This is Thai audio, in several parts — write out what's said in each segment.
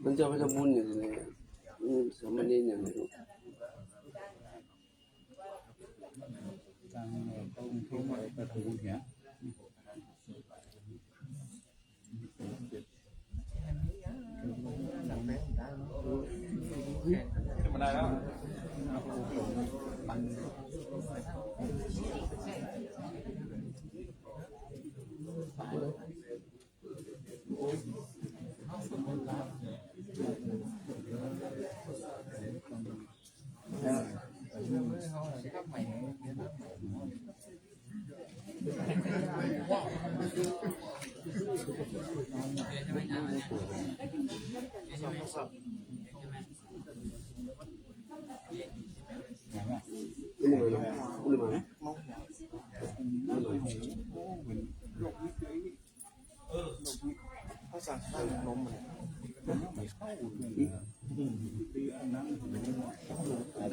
มันจะไปทำบุญอย่างไรสมณีอย่างไรมาได้แล้วภาษาไทยนมมันไม่เข้า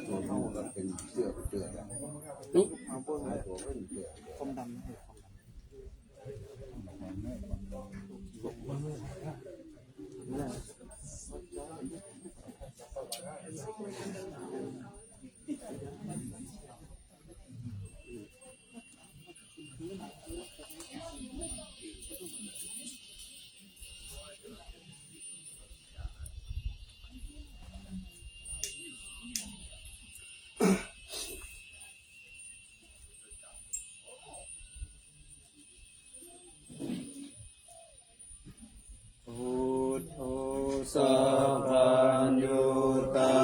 ตัวเข้ากับเป็นเสื้อนี่มาบนตัวเป็นเสื้อคมดำสัพพัญญูตา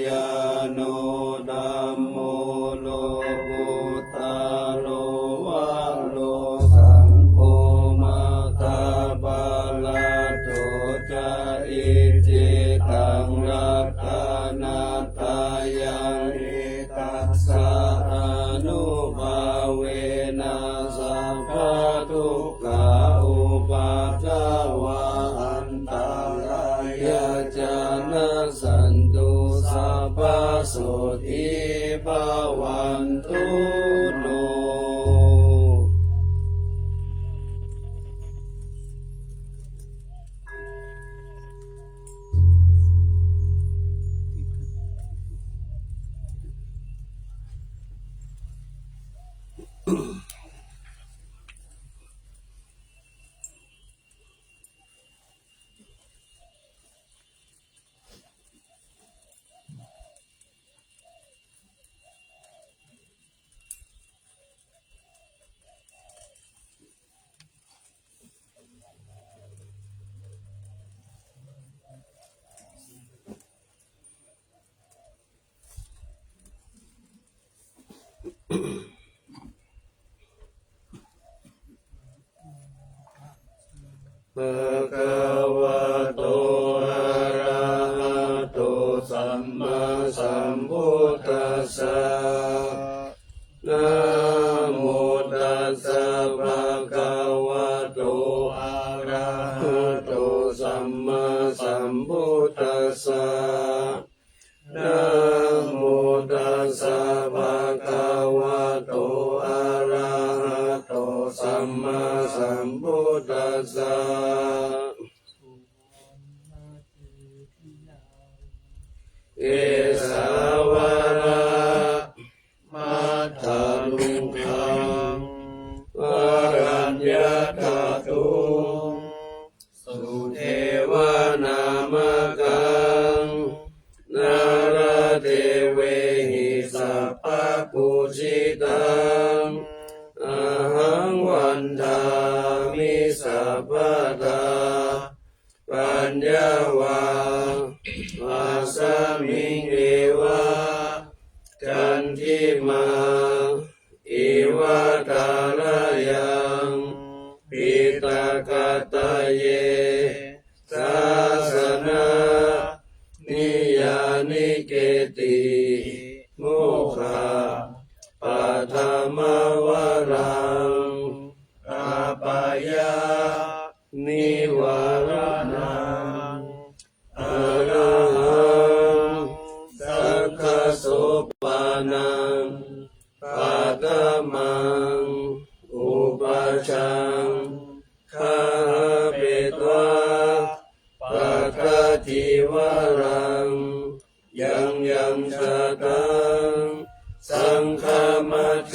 ยาโนธัมโมโลกุตตะโลวะโลสังโฆมัคคาปะละโตจะอิจิตังรัตถนัตถายังอิตัสสะอนุภาเวนะสัพพะทุกขาอุปัฏฐวะอันตรายะจานะสันตุสัพพะโสติภวันตุโนภะคะวะโตอะระหะโตสัมมาสัมพุทธัสสะนะโมตัสสะภะคะวะโตอะระหะโตสัมมาสัมพุทธัสสะนะโมตัสสะภะคะวะโตอะระหะโตสัมมาสัมพุทธัสสะเอสาวะระมัทธาลุคังวรัญญาตตุสุเทวานามกังนาราเทเวหิสัพพะปุจิตังอะหังวันทามิสัพพะทาปัญญาวามาสมิงเอวะจันทิมาอิวะตาลายังปิตากาตะเยสาสนานิยานิเกติโม คะปัทมวรังอาปายานิวรณังอรหังสัพพโสปานังปัทมังอุปชังคาเปตวาปัจจทิวรังยังยังชะตังสังฆมัจเจ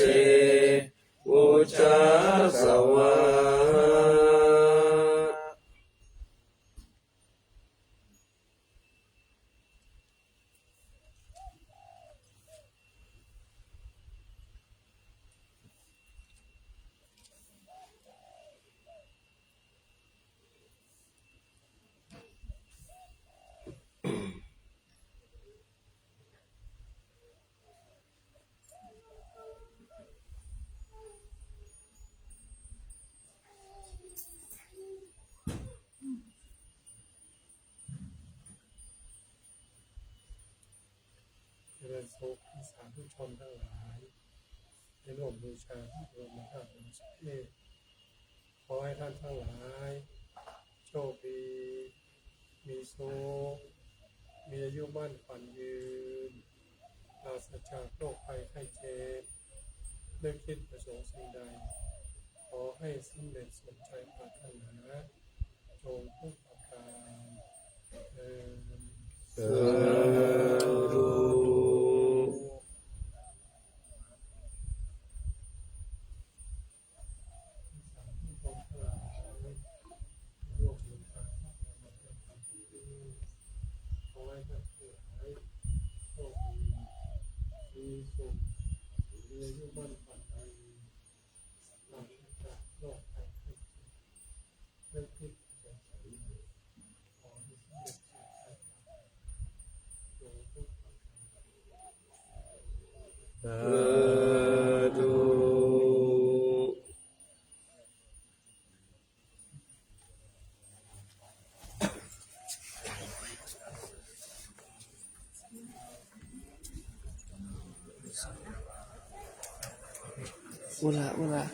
อุจจาสวะเจริญสุขสาธุชนทั้งหลายในร่วมบูชาพระบรมธาตุองค์สมเด็จขอให้ท่านทั้งหลายโชคดีมีสุขมีอายุมั่นขวัญยืนปราศจากโรคภัยไข้เจ็บนึกคิดประสงค์สิ่งใดขอให้สำเร็จสมใจปรารถนาจงทุกประการเอ่ย สาธุ สาธุ อุระอุระ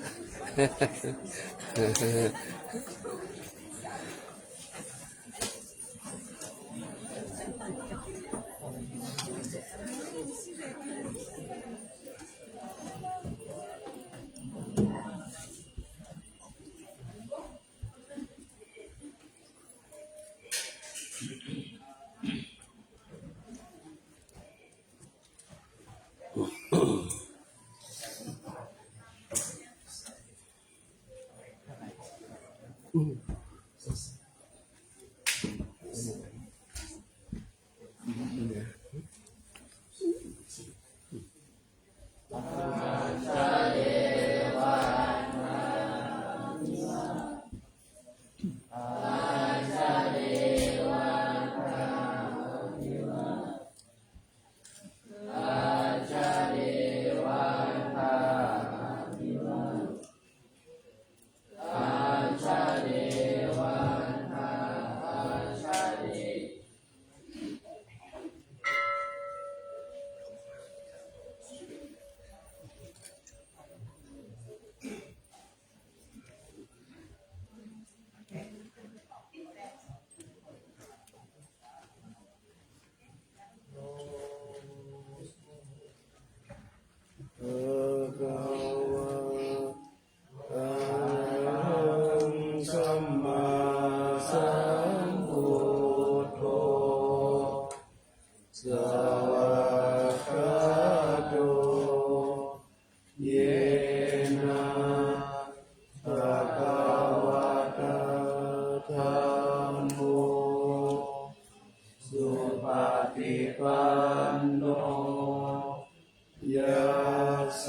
ส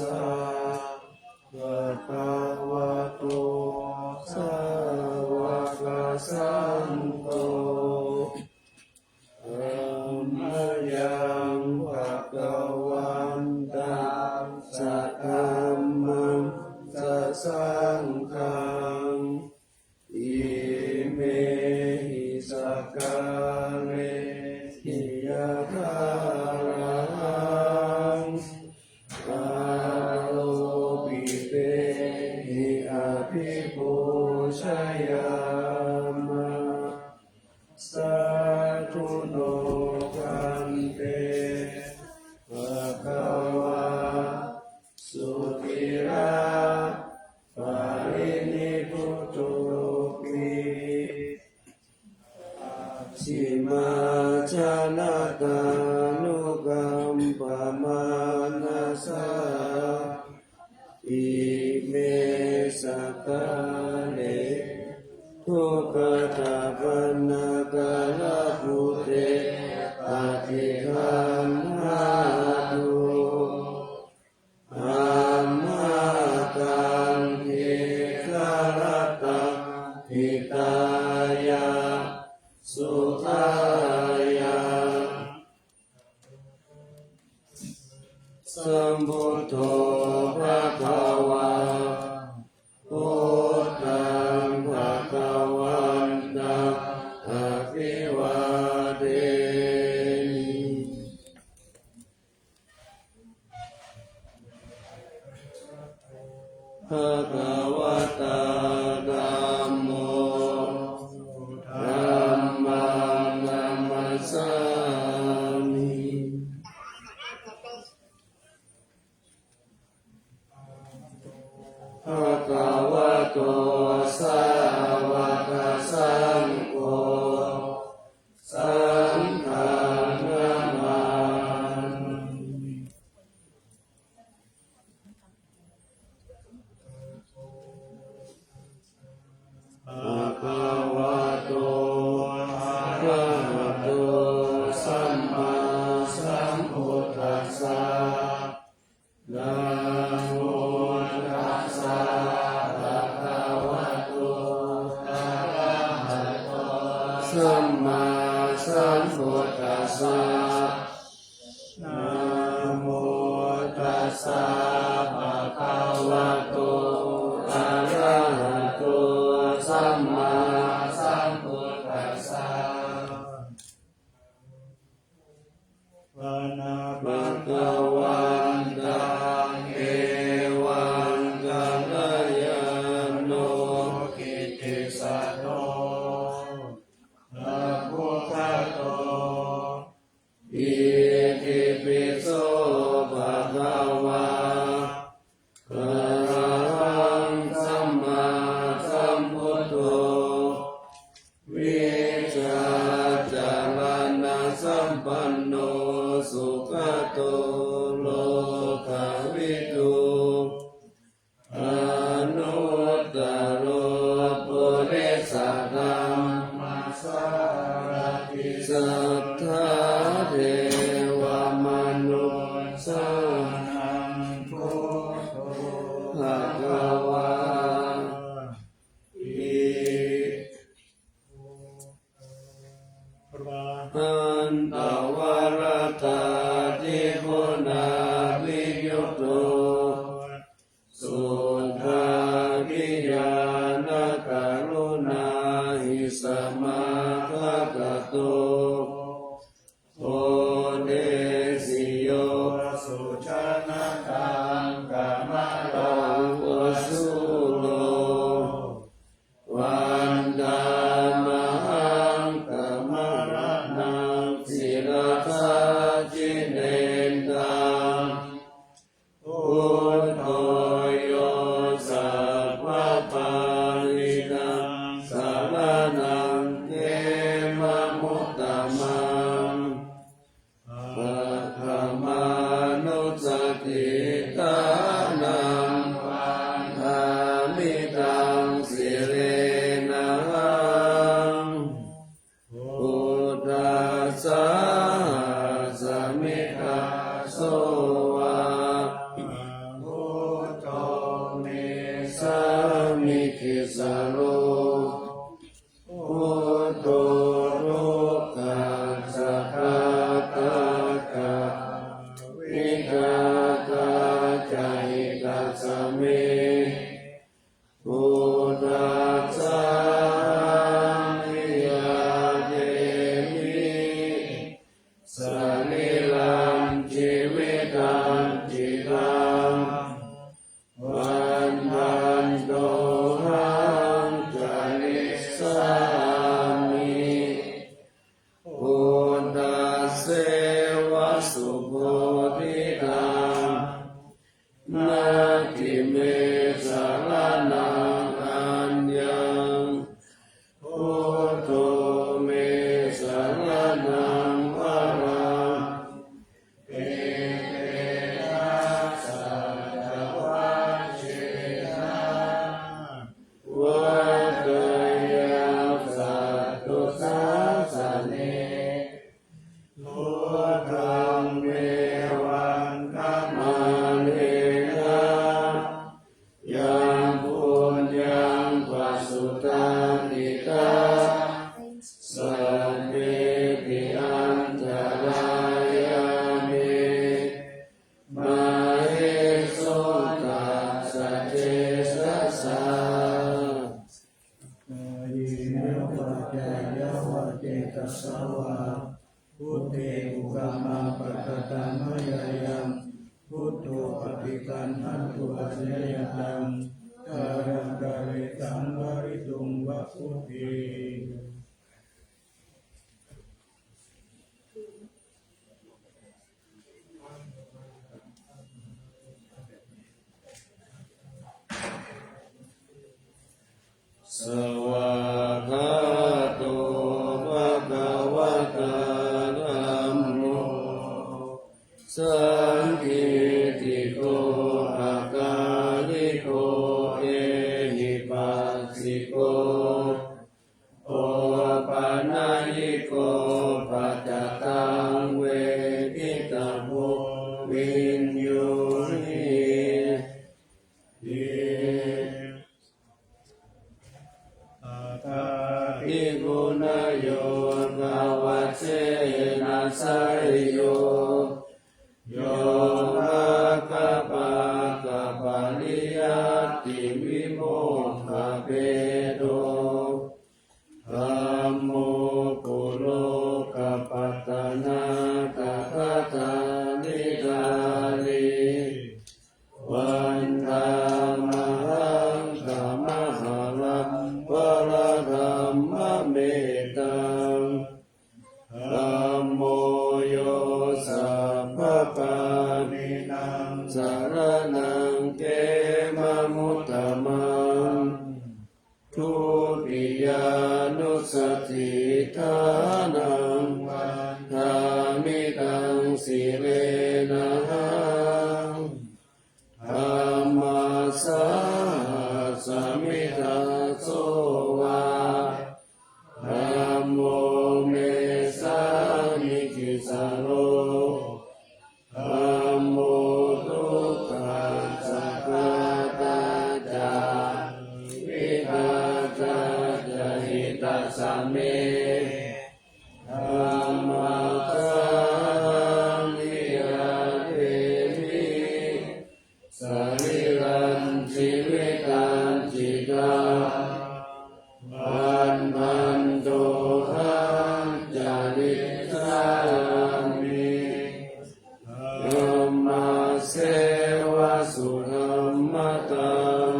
ชนะตานุกรรมปมานาสาอิเมสกาเลทุกขะปันนากาลปุเตปฏิคันหาตุอามาตังทิคารตังหิตายาสุขายาสัมพุทโธภะคะวาพุทธังภะคะวันตังอะภิวาเทมิภะคะวะตาธัมโมธัมมังนัมมัสสามิภะคะวะโตสาวกสังโฆสังฆังนามามิภะคะวะโตอะระหะโตสัมมาสัมพุทธัสสะนะโมตัสสะภะคะวะโตอะระหะโตสัมมาสัมพุทธัสสะนะโมตัสสะภะคะวะโตอะระหะโตสัมมาสัมพุทธัสสะปะนะภะคะวันตังเอวังกัลยาโนกิตติสัตโตนะพุทธโตอิติปิโสภะคะวาอะระหังสัมมาสัมพุทโธวิชาจารณะสัมปันโนสุขโตโลกวิทูอนุตตโรปุริสธรรมสารติสัทธาเทวมนุสสานังพุทโธภะคะวาอิอันตวรตาทิคุณาวิยุตโตสุทากิยานกรุณาหิสมาคตโตโอเดสิโยสุชนะตังกามลังวสุโลวันดามหังกามรณังศิลธาจิเนนตังพุทโธโยสัพพะปาลินังสารนังเทมะมุตตมังปัฏฐมานุสติตานังอามิตังสิเรนะหังพุทธัสสะสมิทาโสวะพุทโธเมสามิคิสโลพุทโธโลกัสสะกะตะกะวิกาตาจาหิตัสสะเมพุทธัสสะนิยาเตมิสลิลังชีวิตังจิตังวันทันโตหังจาริสามิพุทธัสเสวะสุโพธิตังนาทิเมสารนังอัญญังพุทโธเมสารนั จารายามิมาเหสุตัสสะเจสสะกายเนวะจายาวะเจตสาวะพุทเทอุกามาปะกตามยายังพุทโธปฏิกันหันตุปัจจยตังการังกาเรตังวริตุงวะพุทธี สวากขาโตภะคะวะตาธัมโมสังฆิติโกอาการิโกเอหิปัสสิโกโอปานายิโกปัจจตังเวทิตาโภวินโยหิอิกุณโยภาวะเสนะสยโยโยภะคะปะกะปะริยัตติวิโมกขเปโตธัมโมปุโรกัปปัตตนากัปปะตานิกาลิวันธามหังกัมหะรังวะระธัมมะเมตังธัมโมโยสัพพะปานินังสารนังเกมะมุตตมังทุติยานุสติทานังวันธามิตังสิเลนะหังธัมมาสาสมิทาโสวาธัมโมเมสามิกิสาโรธัมโมทุกขังสัพพะตาจาวิทาจาจหิตัสสะเมธัมมังคัมมิยาเทมิสริรันจิวิตันจิตาวันพันโตหังจาริสามิธัมมาเสวะสุธัมมตัง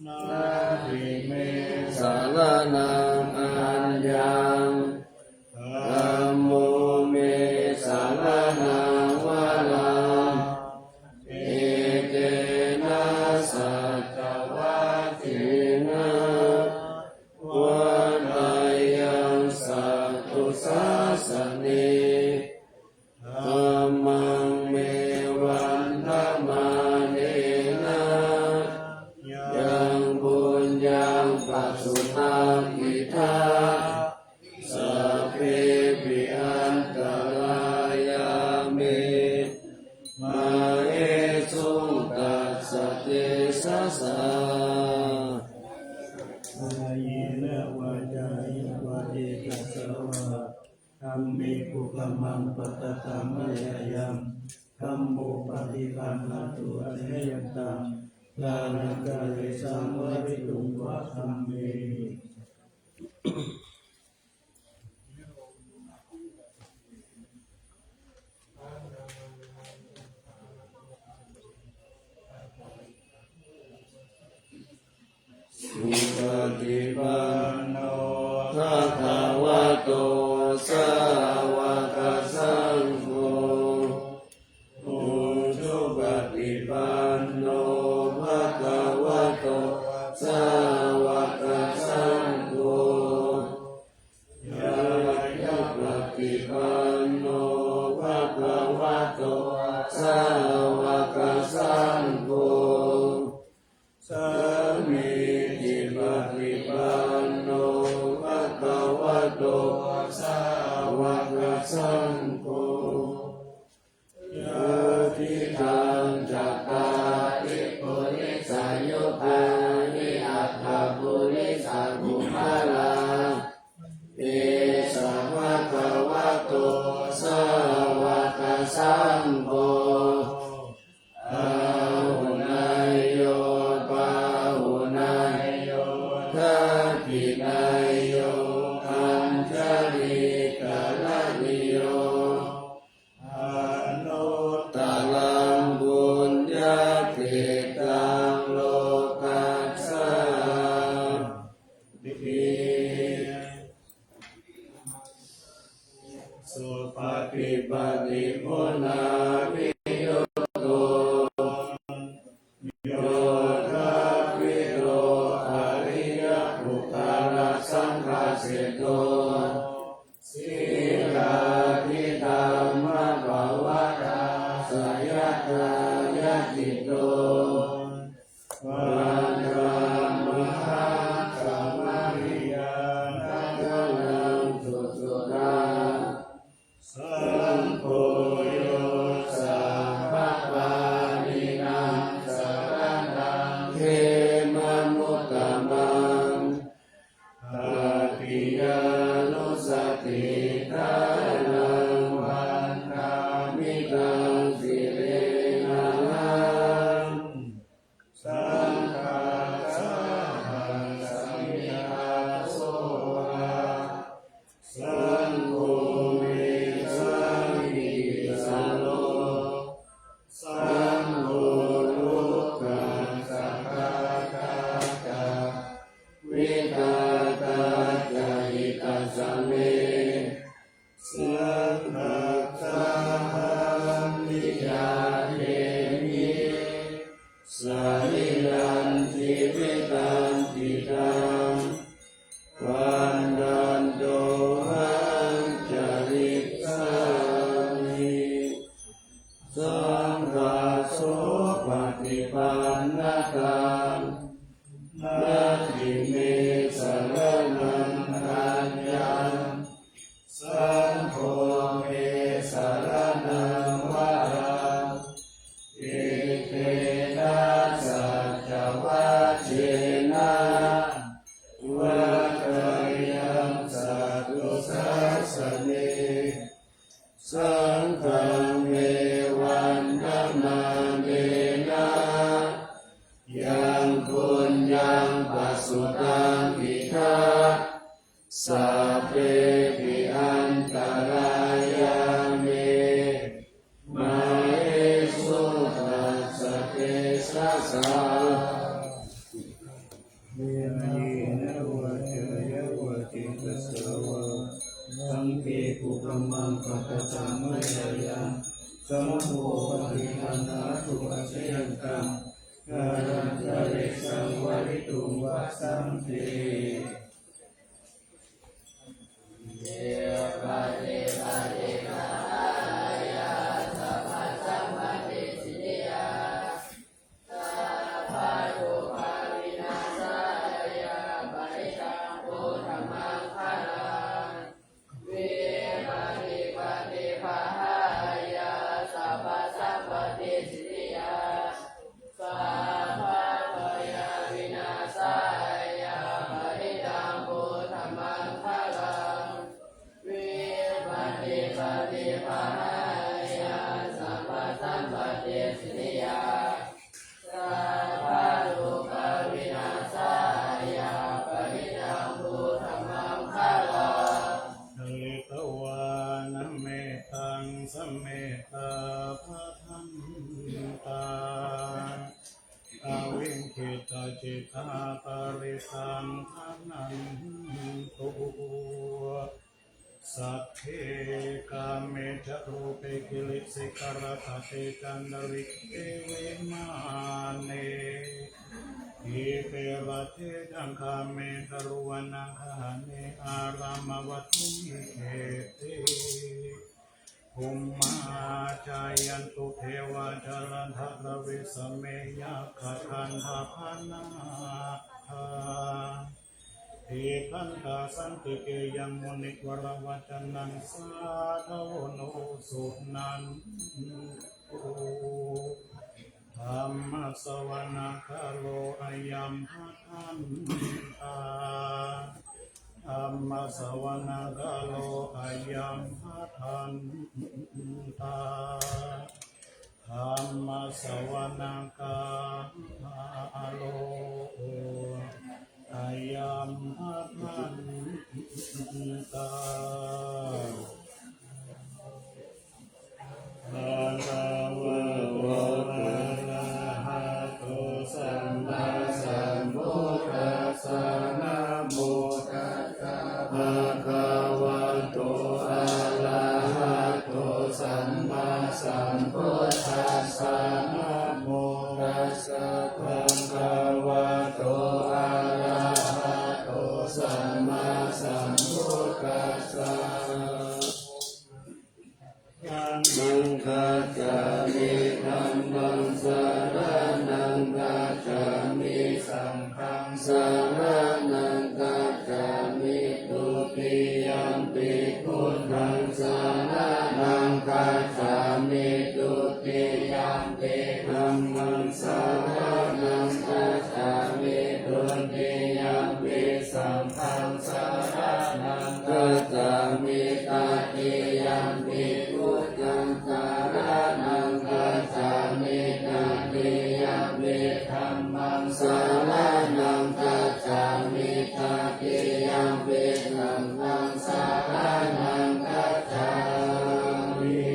นาทิเมสารนังอัญญังธัมโมเมสารนังวะลังเอเตนะสัจวะทินะวันอายังสัตตุสัสสะเนธัมมังเมวันธรรมาเนนะยังบุญยังปัสสุตังอิทาสัพเพปิอันตรายามิมาเอสุตัสสะเตสะสะ กายเนวะจายาวะเจตสาวะธัมมิกุกะมังปัตตตามยายังธัมโมปฏิปันหันตุอัจฉริตังกาลังกาเรสังวริตุงวะธัมเม สุปฏิปันโนภะคะวะโตสาวกสังโฆอุชุปฏิปันโนภะคะวะโตสาวกสังโฆยายะปฏิปันโนภะคะวะโตสาวกสังโฆสามีจิปฏิปันโนภะคะวะโตสาวกสังโฆยะทิทังจัตตาริปุริสายุปานิอัตถปุริสาภุมาลาเอสะภะคะวะโต สาวกสังโฆอาหุนายโยปาหุนายโยทักขินายโยอัญชลิกาลนิโยอนุตตรังบุญญาติตังโลกัสสามิสุปฏิปันติโมนาภิโยโตโยคะวิโรอริยปุคลสังฆเสโตสีลาทิธรรมภาวะตาสยตายาติโตวันธรรมหังสัมมาริยานังนังสุสุตังสังโฆโยสัพพะปานินังสรณังเขมามุตตมังปฏิยานุสติทานังวันนามิตังสิเรนังสังฆาสังสัมมิทาโสสังโฆเมสังมิสันโลสังโฆทุกขังสังฆาตาจาวิตาตาจาหิตาสเมสังฆาสังมิยาเทมิสาริยันติวิตันติตังวันดันโตหังจาริสามิสังฆาโสปฏิปันนะตังนาทิเมสรณังคัญญังสังโฆเมสรณังวะรังเอเตนะสัจวัชเชนะวัฏยังสัตตุสัสสเนสังฆังเมวันธรรมังเมนะยังปุญญังปัสสุตังอิทัสสัพเพปิอันตรายาเมมาเอสุตัสสะเทสัสสะเวียนยีนะวะเจยวะติตัสสะวะสังเกตุปมังปัตตะมะยะยังสัมโพธิปันนาตุอาเชยังกังการันตะเรสังวริตุงวะสัมเทเยปะเทปะเทปะหายาสัพพะสัมมาเทสิยาสัพพะโลกาวินาศายาปริตังโพธัมมังคาลังเวปะเทปะเทปะหายาสัพพะสัมมาเทสิยาสัพพะพยาวินาศายาปริตังโพธัมมังคาลังเวปะเทปะเทปะหายาสัพพะสัมมาเทสิยาสัพพะโลกาวินาศายาปริตังโพธัมมังคาลังเอตวานะเมตังสัมเมตาภะทันตาอวิงคิตาจิตาปริสังขนันตุสัพเพกาเมจะรูปกิลิสิกรตเตกันดริกเอเวมาเนอิเปรเทจังคาเมตรุวันังคาเนอารามวัตุมิเอเตภูมาจายันตุเทวาจารันทะระวิสเมยะขันธาภานาทีคันตาสันติเกยังมุนิวรวัจนังสาธโวโนสุนันโตธรรมสวนาคาโลอายัมภะทันตา ธัมมสวนาคาโลอายัมหะทันตาธัมมสวนาคาโลอายัมหะทันตาภะคะวะโตอะระหะโตสัมมาสัมพุทธัสสะนะโมตัสสะภะคะวะโตอะระหะโตสัมมาสัมพุทธัสสะนะโมตัสสะภะคะวะโตอะระหะโตสัมมาสัมพุทธัสสะมังคัจฉามิธัมมังสรณังคัจฉามิสังฆังสรณังคัจฉามิตุติยัมปิพุทธังสรณังคัจฉามิตุติยัมปิธัมมังสรณังคัจฉามิตุติยัมปิสังฆังสรณังคัจฉามิตติยัมปิพุทธังสรณังคัจฉามิตติยัมปิธัมมังสรณังคัจฉามิตติยัมปิสังฆังสรณังคัจฉามิ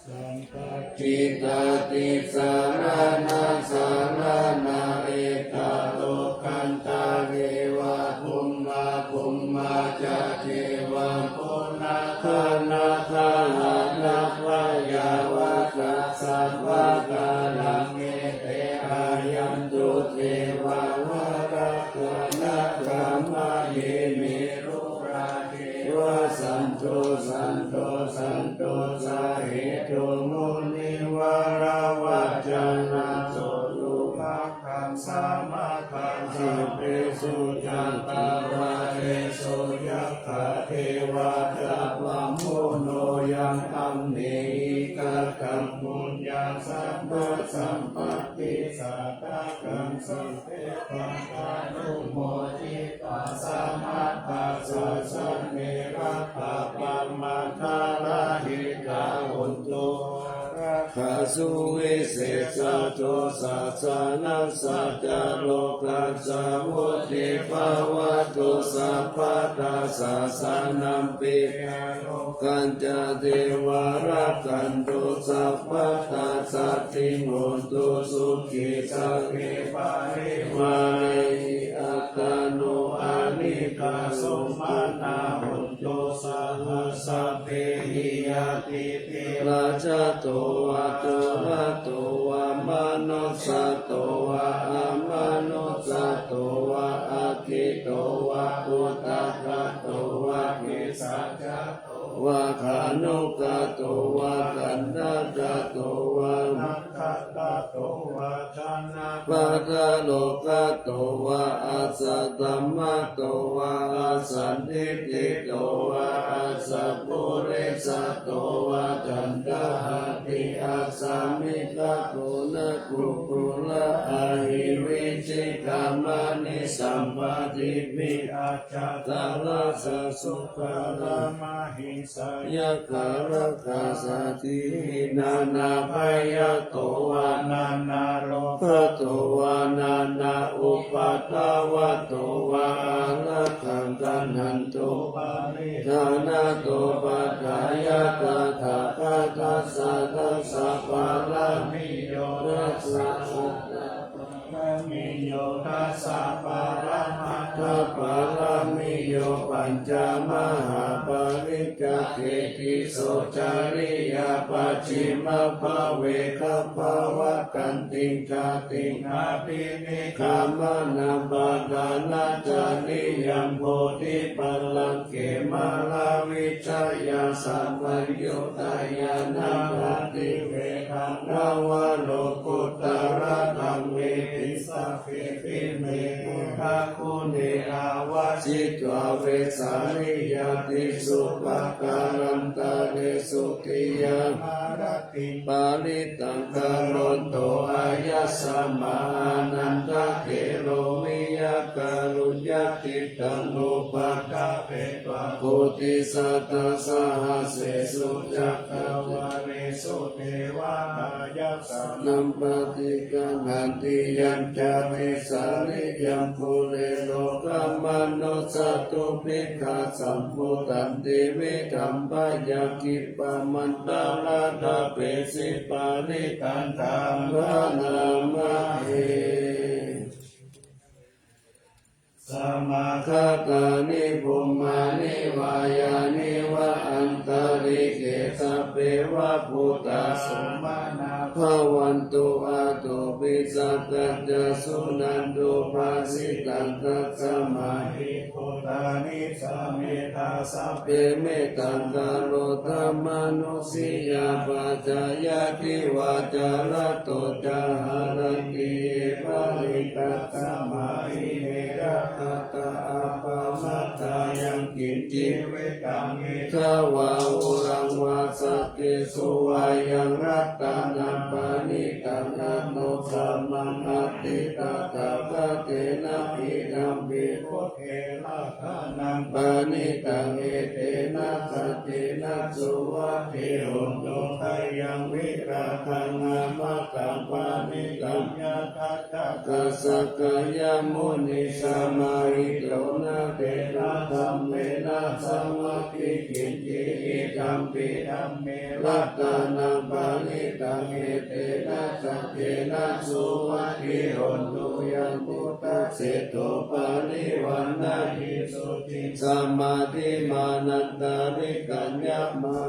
สังฆทิตติสรณังสรณะเอกโลคันตาเรวะภุมมาจะเทวะปุณณคนาคาหานาคายาวะสัสสะวะกาลังเอเตอายันตุเทวาวะระกนะกามะเยเมรุราเทวะสันโตสันโตสันโตสาเหตุมุนิวาราวัจจนะโสตุภะคังสามาคังสิเปสุจันตาวะเทโสยัคขะเทวะตะวัมโมโนยังอัมเนหิกะกัมมุญญาสัพพะสัมปติสัตตะกังสัพเพปังกานุโมทิตัสสะมัตตาสัสสะเนระตะปัมมัทธาราหิกาหุนโตขาสุวิเศษโตสัสสะนัสสะจโลกัสสะวุติภาวะโตสัพพะตาสัสสะนัมปิกันจเทวารักขันตุสัพพะตาสัตติโหตุสุขิสังเกปะริมานิอัตตโนอานิกาสุมานาหุนตุสัพพะสัพเพหิยติติราชโตวะโตระโตวะมนุสสโตวะอะมนุสสโตวะอะคิโตวะอุตตะโตวะกิสัจจโตวะขานุกะโตวะกันดะกะโตวะนัคขะตะโตวะชนะปัตตะโลกะโตวะอัสสะธัมมะโตวะอัสสันทิติโตวะอัสสะปุเรสะโตวะจันทหะติอัสสามิกะโกนะกุกุละอะหิวิจิกามานิสัมปติวิอาจาตะละสะสุขะละมะหิสายะคาระคาสตินานาภยโตวะนานาโลภะโตวะนานาอุปัฏฐาวะโตวะอะระหังกัณหันโตปาริธานะโตปัฏฐายะตถาคตัสสะทัสสะปารามิโยทัสสะมิโยทัสสะปารามัตถปารามิโยปัญจมหาปริกเขติโสจาริยปัจฉิมภเวคะภวะกันติงชาติงอาภินิคามนาปะดานาจาริยัมโพธิปัลลังเขมาลาวิชยาสัมปยุ ตายานาติเวทังนาวโลกุตระธัมเมติสัพเพปิเมมุขะคุเนอาวาจิตวาเวสานิยติสุปะการันตะเรสุติยามารติปาลิตังกะโรโตอายัสสมานันทะเกโรมิยะกะรุญญติต ตังอุปัฏฐเปตวะโพธิสัตตสหัสเสสุจักขวาเรสุเทวายัสสะนัมปฏิกังหันติยัญจามิสานิยัมภูเรโลกัมมโนสัตตุภิกขาสัมพุตันติวิธัมปยากิปะมันตาลาดาเปสิปานิตันตังวานามะเอสมาคตานิภูมานิวายานิวะอันตริเกสะเปวะพุตตาสมานาภวันตุอาตุปิสัตตะสุนันตุภาสิตังคัสสมาหิพุตานิสาเมตาสัพเพเมตังกาโรธรรมนุสิยาปัจจายติวาจาลโตจาหารติปะริตัสสมาหิเนระอัตตาอาปามัตตายังกินจิเวกังเมฆาวาอุรังวาสักเกสุวายังรัตตานัมปานิตังอนุสัมมังอติตาตาภะเตนะอิดัมปิโคเทนะทานัมปานิตังเอเตนะสัจเจนะสุวัตถิหุนโตทายังวิราคังอามะตังปานิตังยะทัตตะกัสสะกายมุนิสามาริโตนะเตนะธัมเมนะสัมมาทิกินจิอิธัมปิธัมเมรัตตานังปานิตังเอเตนะสัจเจนะสุวัตถิหุนโตยังพุทธเสโตปานิวันนาหิสุติสัมมาทิมานันตาริกัญญามา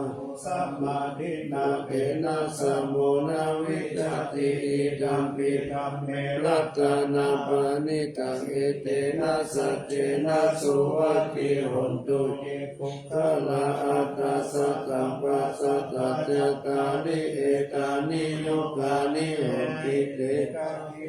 สัมมาทินาเปนะสัมโมนาวิจติอิธัมปิธัมเมรัตตานังปานิตังเอเตนะสัจเจนะสุวัตถิหุนโตเจกุขลาอัตตาสัตตังปัสสัตตะเจตานิเอตานิโยกานิโหติเตกะทิ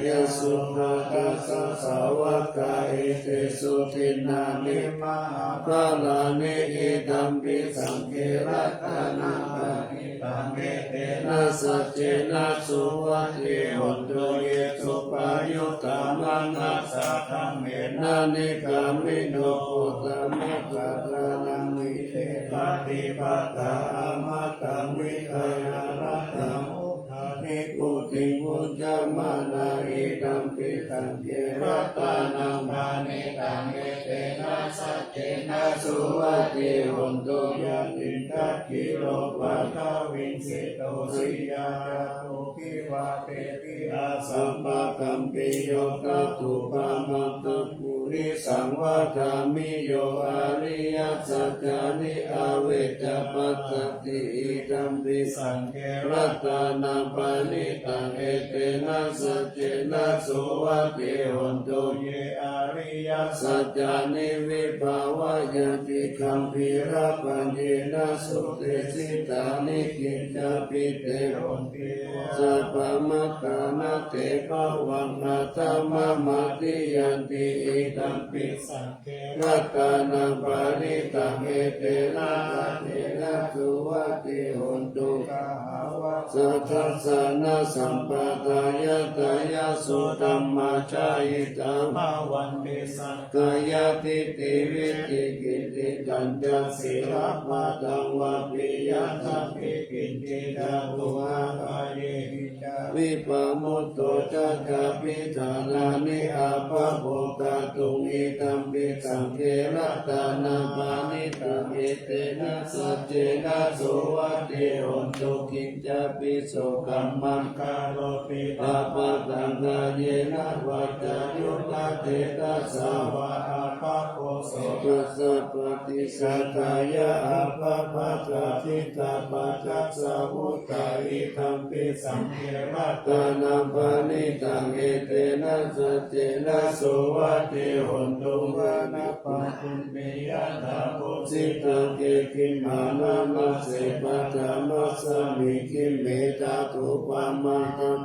ยะสุนาตัสสะสาวกาเอเตสุทินานิมหาภาลานิอิธัมปิสังเกรัตนาปานิตังเอเตนะสัจเจนะสุวัตถิหุนโตเยสุปายุตตามังคัสสะธัมเมนะนิกามิโนปุตตะเมฆะทานังวิเทปฏิปัตตาอามาตังวิทยารัตตังอุทานิปุติมุจจามานาอิธัมปิตังเยรัตตานังปานิตังเอเตนะสัจเจนะสุวัตถิหุนโตยะติทัคคิโลปัฏฐวินสิโตสิยาตุคิวาเตติอาสัมปะกัมปิโยตัตถุปะมัตตปุริสังวาทามิโยอาริยสัจจานิอาเวจปัสสติอิธัมปิสังเกรัตตานังปานิตังเอเตนะสัจเจนะสุวัตถิหุนโตเยอาริยสัจจานิวิภาวะยันติคัมภีระปัญเยนะสุเตสิตานิกิจจปิเตโหติสัพพมัตตานาเตภวังนาธรรมมัตติยันติอิตัมปิสังเกรัตตานังปานิตังเอเตนะสัจเจนะสุวัตถิหุนโตกะหาวะสัทธัสสะนะสัมปทายตายาสุธัมมาจายิตังภวันเตสังกายติติวิติกิติกัญจสิรมาตังวะปิยทัพพิกินติตาภุหะกายหิจาวิปมุตโตจักขปิธานานิอาภะโภคตุงอิตัมปิสังเกรัตตานังปานิตังเอเตนะสัจเจนะสุวัตถิหุนโตกิจจปิโสกัมมังคารติอาปะตังกายเยนะวัจจายุตเตตัสสะวะอาภะโคโสตัสสะปฏิสัทธายะอาภะภะตาทิตาปัจจัสสะวุตาอิธัมปิสังเกรัตตานังปานิตังเอเตนะสัจเจนะสุวัตถิหุนโตวานะปัจจุเมยะถาปุสิตังเกกิมานะมัสเสปัจจามัสสมิกิเมตาตุปะมาตัง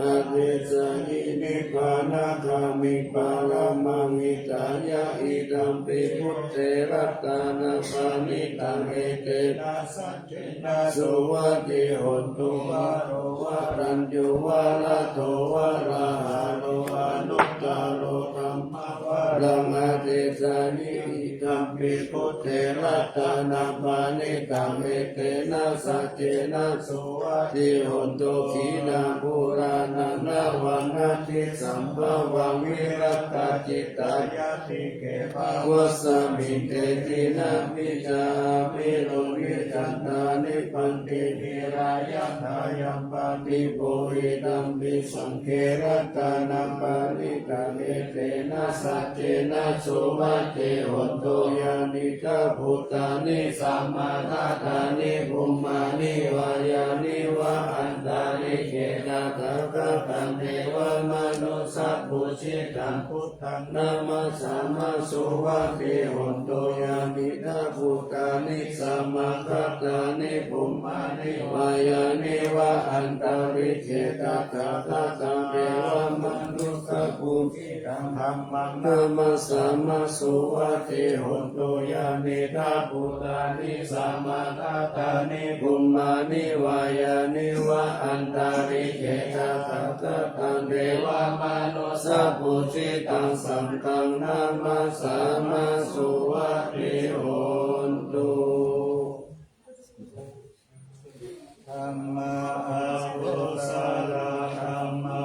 อาเดสะหินิพพานะธามิปาลามังอิตายะอิดัมปิพุทเทรัตตานังปานิตังเอเตนะสัจเจนะสุวัตถิหุนโตวะโรวะรัญโยวะละโทวะระหะโลอนุตตโรธัมมวะ รังอาเทสานิธัมปิพุทเถรัตนาปานิตังเอเตนะสัจเจนะสุวัติหนตุขีนาภูรานังนาวันนาทิสัมภวังวิรัตจิตายาติเกภาวสมิเตตินะปิจามิโรวิจันตานิปันติวิรายะทายัมปติโพหิตัมปิสังเขรัตนาปานิตังเอเตนะสัจเจนะสุวัติหนตุยานิกาภูตานิสัมมาทัฏฐานิภูมานิวายานิวะอันตาริเกนะตะกะตังเทวมนุสัพพุชิตังพุทธังนามัสสามาสุวัติหนตุยานิกาภูตานิสัมมาทัฏฐานิภูมานิวายานิวะอันตาริเกนะตะกะตังเทวมนุสัพพุชิตังธัมมังนามัสสามาสุวัติหนตุยานิกาภูตานิสัมมาทัฏฐานิภูมานิวายานิวะอันตาริเกนะตะกะตังเทวมนุสัพพุชิตังสังฆังนามัสสามาสุวัติหนตุ ธัมมาปุสาราธัมมา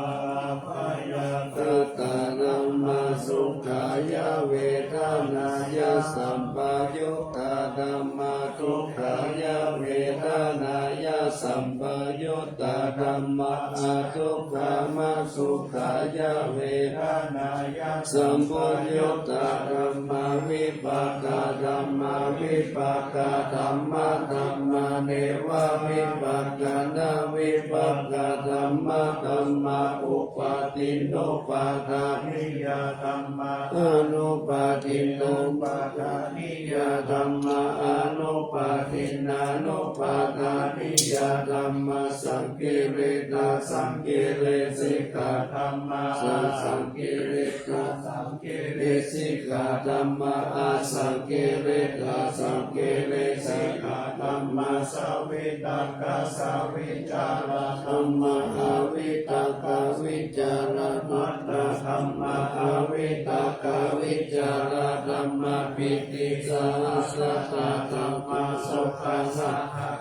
ภยาคัตตานัมมาสุขายะเวทนายะสัมปายุตตาธัมมาทุกขายะเวทนายะสัมปายุตตาธัมมาอาทุกขามาสุขายะเวทนายะสัมปายุตตาธัมมาวิปากาธัมมาวิปากาธัมมาธัมมาเนวะวิปากานาวิปากาธัมมาธัมมาอุปาทินโนปาทานิยาธัมมาอนุปาทินโนปาทานิยาธัมมาอนุปาทินานุปาทานิยาธัมมาสังกิริตาสังกิริสิกขาธัมมาสังกิริตาสังกิริสิกขาธัมมาอาสังกิริตาสังกิริสิกขาธัมมาสวิตากาสวิจาระธัมมาอาวิตากาวิจาระมัตตธัมมาอาวิตากาวิจาระธัมมาปิติสาสะธัมมาสุขัสสะ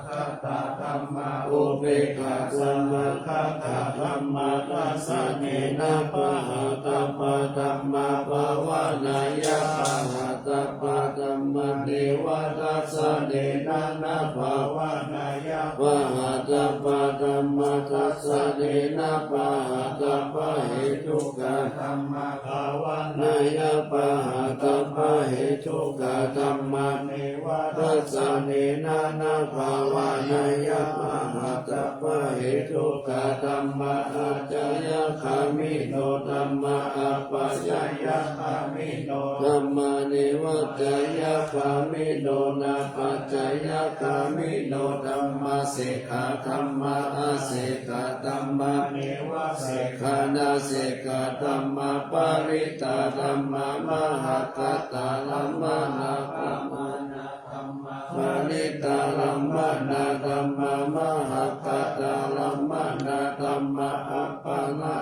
คตาธัมมาอุเบกขาธัมมาคตาธัมมาทัสสะเนนะปะหะตะปะธัมมาภาวะนายะปะหะตะปะธัมมาเทวทัสสะเนนะนะภาวะนายะปะหะตะปะธัมมาทัสสะเนนะปะหะตะปะเหตุกะธัมมาภาวะนายะปะหะตะปะเหตุกะธัมมาเนวทัสสะเนนะนะภาวะนายะปะหะตะปะเหตุกะธัมมาอาจายะคามิโนธัมมาอัปปะจายะคามิโนธัมมาเนวัจจายะคามิโนนาปัจจายะคามิโนธัมมาเสกขาธัมมาอาเสกขาธัมมาเนวะเสกขานาเสกขาธัมมาปาริตาธัมมามหัคคตาธัมมานาธัมมานาธัมมาปาริตาธัมมานาธัมมามหัคคตาธัมมานาธัมมาอัปปะนา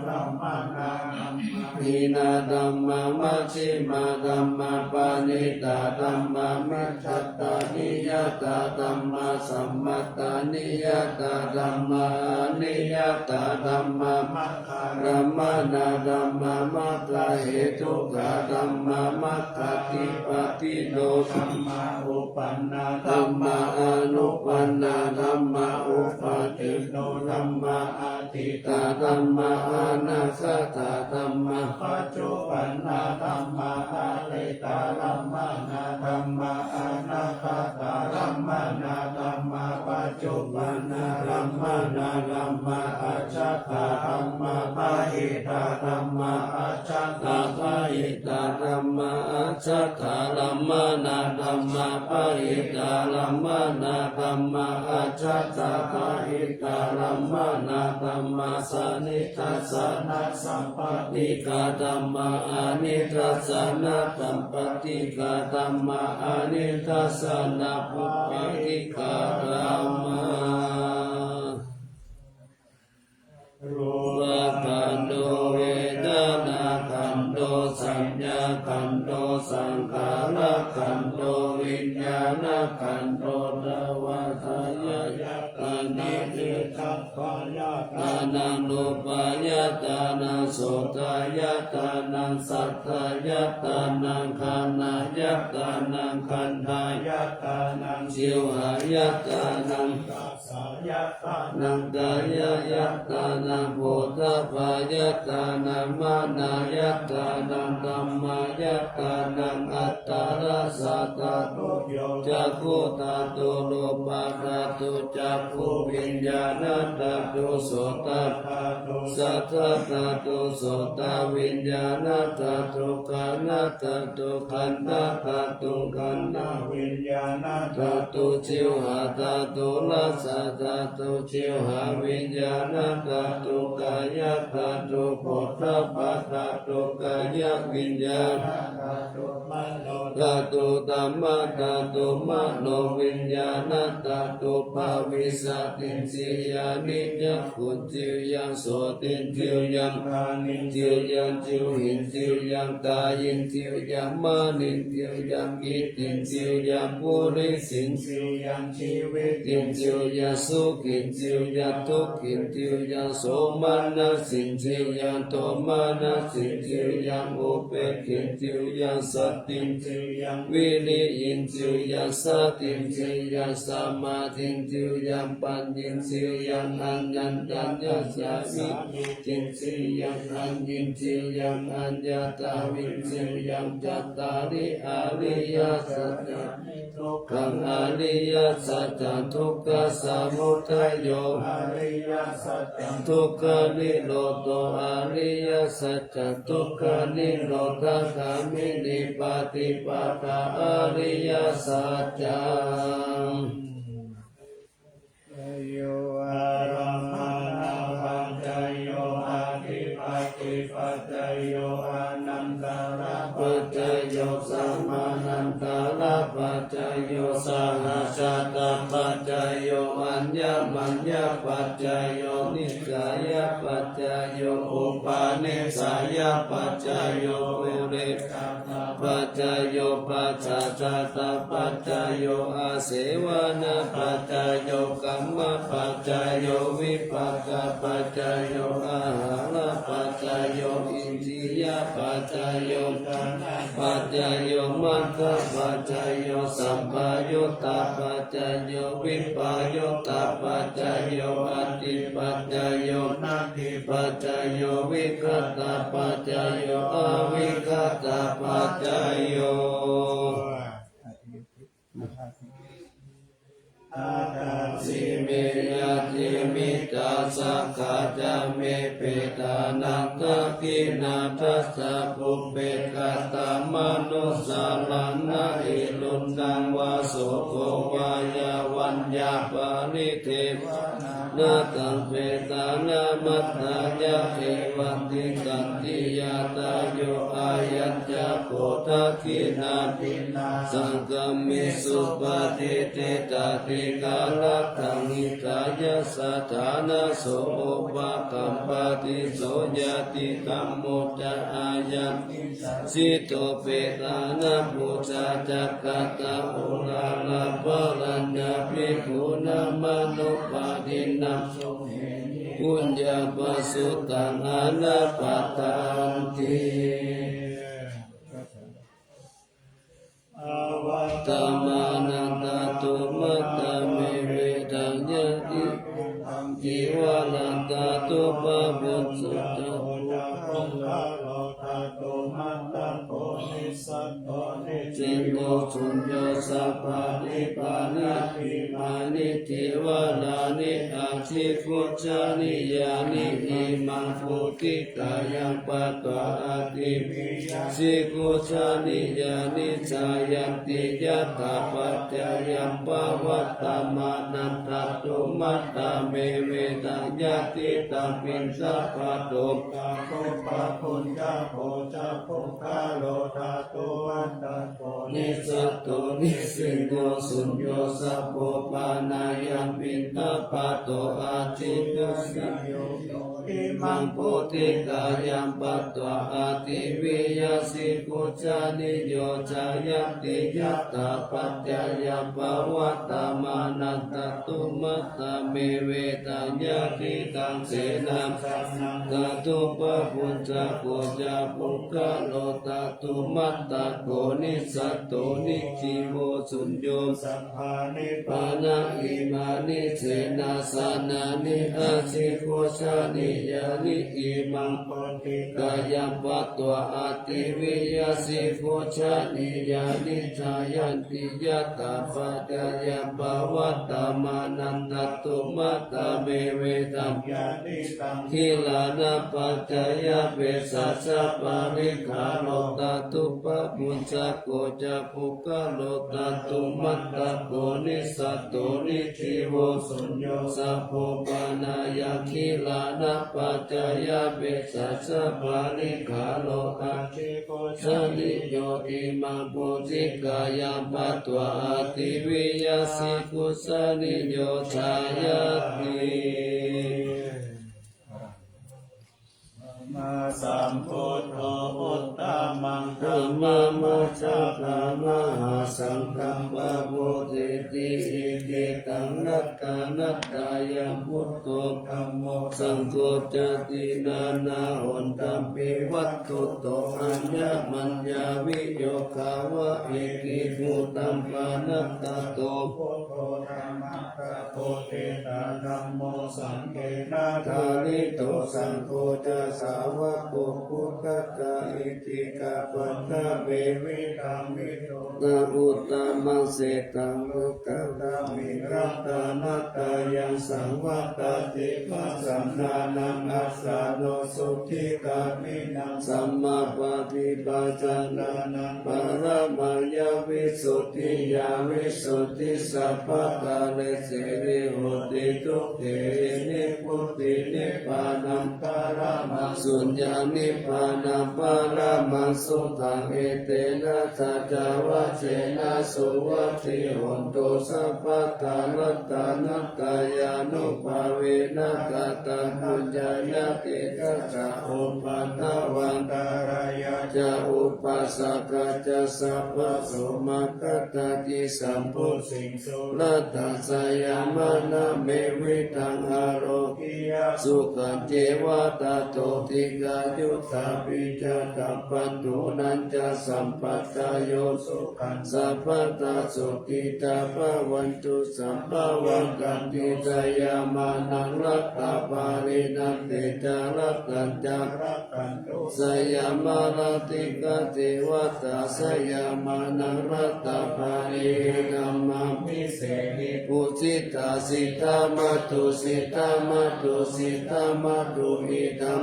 ธัมมานาธัมมาหินาธัมมามัชฌิมาธัมมาปานิตาธัมมามิจฉตานิยตาธัมมาสัมมัตตานิยตาธัมมานิยตาธัมมามัคคารัมมานาธัมมามัคคะเหตุกะธัมมามัคคะติปฏิโนธัมมาอุปันนาธัมมาอนุปันนาธัมมาอุปาทิโนธัมมาอาทิตาธัมมาอานาคตาธัมมาปัจจุปันนาธัมมาอาทิตาธัมมานาธัมมาอานาคตาธัมมานาธัมมาปัจจุปันนาธัมมานาธัมมาอาชัตตาธัมมาปะหิตาธัมมาอาชัตตาปะหิตาธัมมาอาชัตตาธัมมานาธัมมาปะหิตาธัมมานาธัมมาอาชัตตาปะหิตาธัมมานาธัมมาสนิทัสสนะสัมปติกาธัมมาอานิทัสสนะสัมปติกาธัมมาอานิทัสสนะปุปปิกาธัมมารูปขันโดเวทนาขันโดสัญญา ตานังโสตายตานังสัทธายตานังคานายตานังคันธายตานังชิวหายตานังกัสสายตานังกายตานังโพธพายตานังมานายตานังธัมมายตานังอัตตาราสัตตุโยจักขุตาตุโลภะตาตุจักขุวิญญาณตาตุโสตตาตุสัทธะตาตุโสตวิญญาณตาตุกานตาตุขันธ์ตาตุขันธ์วิญญาณตาตุชิวหาตาตุลัสสะตาตุชิวหาวิญญาณตาตุกายตาตุโพธพะตาตุกายวิญญาณตาตุมโนตาตุธัมมะตาตุมโนวิญญาณตาตุภาวิสัตติสิยานิจักขุจิวยังโสตินจิวยังกานิจิวยังจิวหินจิวยังกายินจิวยังมานิจิวยังกิตินจิวยังปุริสินจิวยังชีวิตินจิวยังสุขินจิวยังทุกขินจิวยังโสมานัสสินจิวยังโทมานัสสินจิวยังอุเปกขินจิวยังสัตตินจิวยังวิริยินจิวยังสัตตินจิวยังสมาธินจิวยังปัญญินจิวยังอัญญันตัญญาสามิจินจิวยังอัญญินจิวยังอัญญาตาวินจิวยังจัตตาริอริยสัจจะทุกขังอริยสัจจะทุกขสมุทัยโยอริยสัจจะทุกขนิโรธอริยสัจจะทุกขนิโรธคามินิปฏิปทาอริยสัจจังโยอารัมมานาปัจจโยอาทิปัจจิปัจจโยอานันตระปัจจโยสัมมานันตระปัจจโยสหัสสตปัจจโยอัญญมัญญปัจจโยนิสายปัจจโยอุปาเนสายปัจจโยอุเรกาปัจจโยปัจจตปัจจโยอาเสวนาปัจจโยกัมมปัจจโยวิปัสสปัจจโยอาหารปัจจโยอินทรียปัจจโยทานปัจจโยมัคคะปัจจโยสัมปยุตตปัจจโยวิปยุตตปัจจโยอติปัจจโยนาทิปัจจโยวิคัตตปัจจโยอวิคัตตปัจจโยอาตาสิเมยะติมิตาสักขะจะเมเปตานังกะกินาทัสสะปุเปกะตามนุสาลันนะอิลุนดังวาโสโกวายาวัญญาปานิเทวนาตังเปตานามัตตายะเอวันติกันติยาตาโยอายัญจโกทะกินาปินาสังกัมมิสุปฏิเตตาติกาลตังหิตายะสัทธานาโสภะกัมปติโสยติกัมมุตตะอายัมสิโตเปตานาปุจจจักขะตะอุราลาภรัญญาภิกขุนามานุปาทินังปุญญาปสุตังอนาปตันติตัมมานันตตุมัตตะเมเวทัญญติจิวานันตตุปะปุจสุตะโตมัตตะโพนิสัตโตนิจิโตสุญโยสัพพะนิปานาภิมานิทิวานานิอาทิคุจานิยานิอิมังพุติกายังปัตตะอาติมิสิกุจานิยานิจายันติยัตถาปัจจยังปวัตตมานันตตุมัตตะเมเวตัญญติตัมปินสัพพะโตปะโคปะพุญญาโภจาโภคาโลทาตุอันตโกนิส สัตโตนิสิโยสุญโยสัพโพปานายัมปินทปะโตอาทิตยุสิโยอิมังโพธิกายัมปัตตวอาติวิยาสิกุจานิโยจายติยัตตาปัจจายปวัตตมานัตตุมัตตเมเวตัญญาติตังเสนาตตุปะปุจจโกจาปุกขโลตตุมัตตโกนิสัตโตนิจิโวสุญโยสัพพานิปานาอิมานิเสนาสานานิอาสิโกชานิยานิอิมังปฏิกายัมปัตตวอาติวิยาสิโกชานิยานิจายันติยัตตาปัจจายปวัตตมานันตตุมัตตเมเวตัญญานิตังทิลานาปัจจายเวสัสสะปาริขาโลตตุปะปุจจโกจาภุกขโลตตุมัตตโกนิสัตโตนิจิโวสุญโยสัพโพปานายาคิลานาปัจจายเวสัสสะปาริขาโลอาทิโกชานิโยอิมังโพธิกายัมปัตตวอาติวิยาสิกุสานิโยชายติ มาสัมพุทโธพุทธมัง ธัมมามัจจตามหาสังฆังปะโพธิติอิติตังนัตตานัตตายังพุทโธธัมโมสังโฆจตินานาหุนตัมปิวัตถุโตอัญญมัญญาวิโยคาวะเอกิภูตัมปานัตตโต พุทโธธรรมะตะโพธิตาธัมโมสังเกนาทา ทา นิ นิ โต โต สั สั ง ง โฆ โฆจะสาวะโกพุทธกะอิติกะปัฏฐะเว วิธรรมิโต นาอุตตมังเสตังโลกัตตามิรัตตานัตตายังสังวัตติปัสสันนานังอัสสาโนสุขิกามินังสัมมาปฏิปัจจานานังปรมัยวิสุทธิยาวิสุทธิสัพพะกาเลเสริโหติทุกเขนิพุทธินิพพานังปรมังสุญญานิพพานังปรมังสุขังเอเตนะสัจวะเจนะสุวัตถิโหนตุสัพพะทานัตตานัตตายานุภาเวนะกตังปุญญายะติกัจจาอุปัฏฐวันตารายะจะอุปัสสกะจะสัพพะโสมกัตติสัมพุสิงสุรัตตัสสยามนะเมวิตังอโรกิยะสุขันเจวะตะโตติกายุตตาปิจกัปปันตุนันจะสัมปัตตโยสุขันสัพพะตาสุกิตาภวันตุสัมภวันกันติสยามานังรัตตาปารินันติจารัตตัญจารัตตันตุสยามาลติกาเทวตาสยามานังรัตตาปารินัมมามิเสหิปุจิตาสิตามาตุสิตามาตุสิตามาตุอิดัม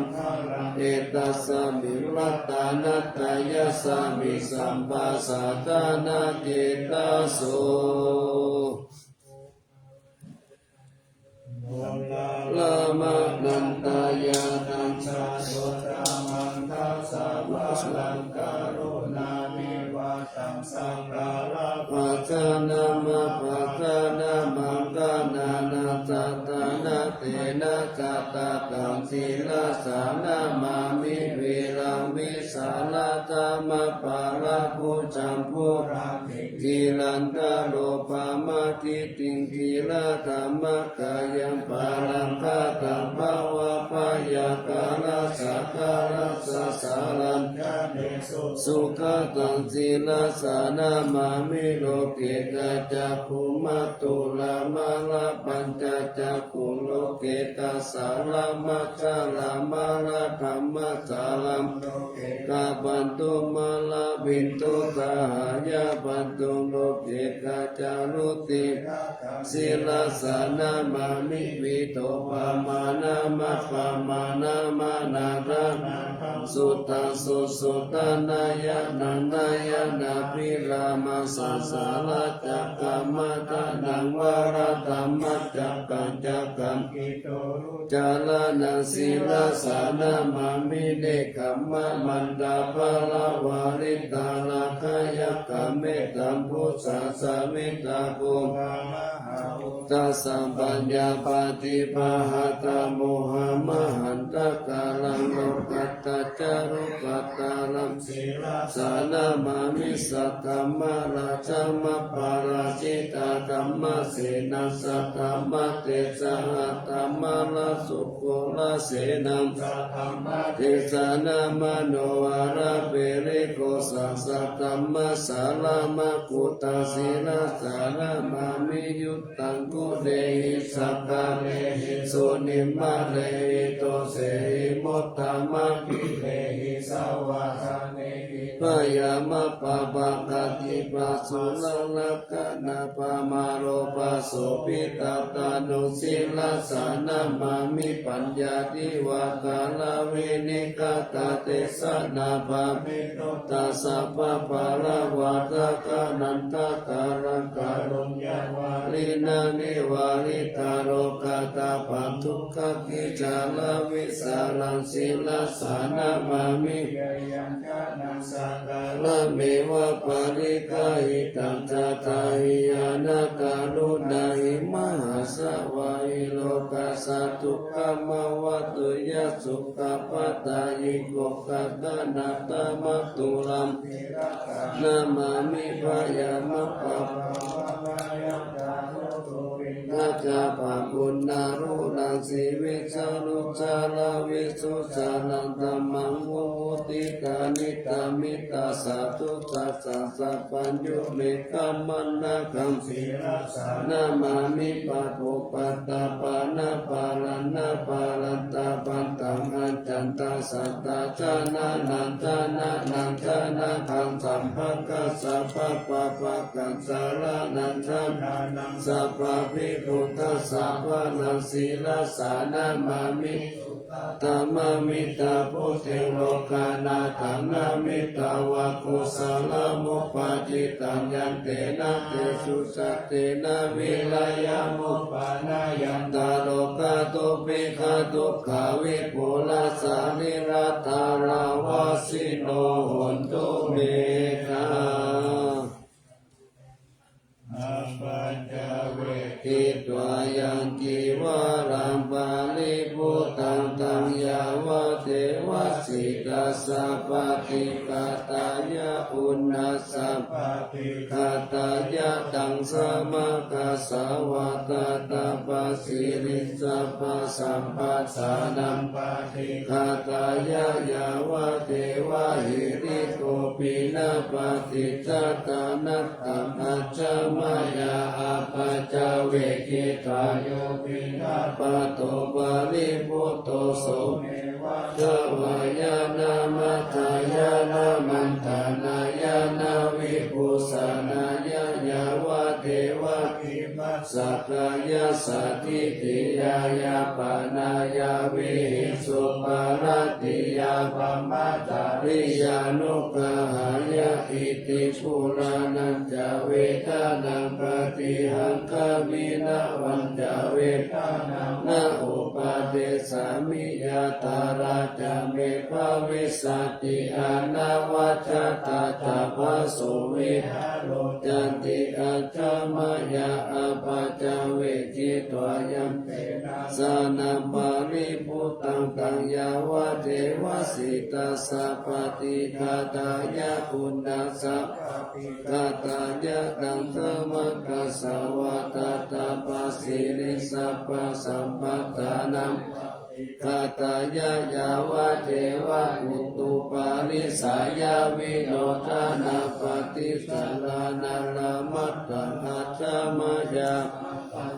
เอตัสสะมิรัตตานัตตายะสามิสัมปัสสะตานาเกตัสโส ลามะนันตายานันชาโสตามันทัสสะวะลังการุณามิวาตังสังฆาราปัจจานามะปัจจานามังกานานาสัตตานาเตนะกัตตาตังศีลาสานามามิเวรังวิสาลาตามะปาราภูจัมพุรามิกิลันตาโลปามาทิติงกิลาธรรมกายังปารังคาตังภาวะปายากาลสักการะสัสสารัญญาเนสุขตังศีลาสานามามิโลเกกัจจคุมัตตุลามาลาปัญจจักขุโลเกตัสสาลามัจจาลามาลาธรรมสาลัมโลเกกาปันตุมาลาบินตุสหายาปันตุโลเกกัจจารุติศีลาสานามามิวิโตปามานามัปปามานามานาราสุตังสุสุตานายะนันนายะนาภิรามาสัสสาลจักกรรมตะนังวารธรรมจักกัญจักกัมกิโตจาลานังศีลาสานามามิเนกัมมะมันดาภาลาวาริ ตาลักขยกะเมตตัมพุทธัสสะเมตตาภูมิตัสสัมปัญญาปฏิปะหะตโมหะมหันตกาลังโลกัตตจารุกัตตาลัมสีสานามามิสัตธัมมาราชมะปาราชิตาธัมมะเสนาสัตธัมมะเตสะหะธัมมะลาสุโกลาเสนัมเทสานามโนวาระเปริโกสัสสะธัมมะสาลามะกุตาสีนาสารามามิยุตตังกุเดหิสัพพะเลหิสุนิมะเลหิโตเสหิมุตตมะกิเลหิสาวะคาเนหิพยามะปะปะกติปัสสุลลักขณะปะมาโรปัสสุปิตาตานุสิลาสานามามิปัญญาติวากาลเวนิกาตาเตสะนาภามิโนตัสสะปะปะละวะตะกะนันตะกะรังกะรุญญาวาลินานิวาลิตาโรกาตาปันทุกขกิจาลวิสารังสิลาสานามามิยังกานังสังกาลเมวะปาริกาหิตังจาตาหิยานาการุณาหิมหาสวาหิโลกาสัตตุกามาวะตุยะสุขปัตตายิโกกะตานาตามะตุลัมนามามิภยามะปะนาจาปะปุณนารุลังสีวิชานุจาลาวิสุจานันตัมมังมุติกานิตามิตาสัตุตัสสะสัพพัญญุเมกัมมันนาคัมสีรัสสานามามิปะโภปัตตาปานาปาลันนาปาลันตาปันตังอัจจันตาสัตตาจานานันจานานันจานาคังสัมภะกัสสะปะปะปะกัสสะระนันจานานังสัพพะภิกขุตัสสะปะนังสีลาสานามามิธรรมมิตาพุทธิโลกานาถังนามิตาวะกุสลมุปาจิตัญญันเตนะเตสุสัตเตนะวิลายามุปานายันตาโลกาตุปิฆาทุกขาวิปุลาสานิรัตตาราวาสิโนหนตุเมฆาอัปปัญจเวทิตวายังกิวารังปาลิพุตังตังยาวะเทวสิกาสัพพติกาตายะอุณนัสสัพพติกาตายะตังสมะกาสาวะตาตาปัสสิริสัพพสัมปัสสานัมปฏิกาตายะยาวะเทวะหิริโกปินะปฏิจจตานัตตังอัจฉมายาอาปัจจเวกิตาโยปินะปะโตปะริพุตโตโสเมวะทวายานามัทายานามันตานายานาวิปุสานายายาวะเทวะกิมัสสะกายาสัตติติยายาปานายาวิหิสุปารติยาปัมมาตาริยานุกหายาอิติปุรานันจเวทานังปฏิหังคามินะวันจเวทานังนาอุปาเดสามิยาตาราจาเมภาวิสัตติอานาวัจตาตาภาสุวิหาโรจันติอาจามายาอาปัจจเวจิตวายัมเตนะสานามาริพุตังตังยาวะเทวสิตาสัพพติกาตายะอุณนัสสัพพติกาตายะตังสมะกัสสวะตาตาปัสสิริสัพพสัมปัฏฐานังกาตายะยาวะเทวะอุตุปาริสายาวิโนทานาปฏิสัลานาลามัตตังอัจฉมายา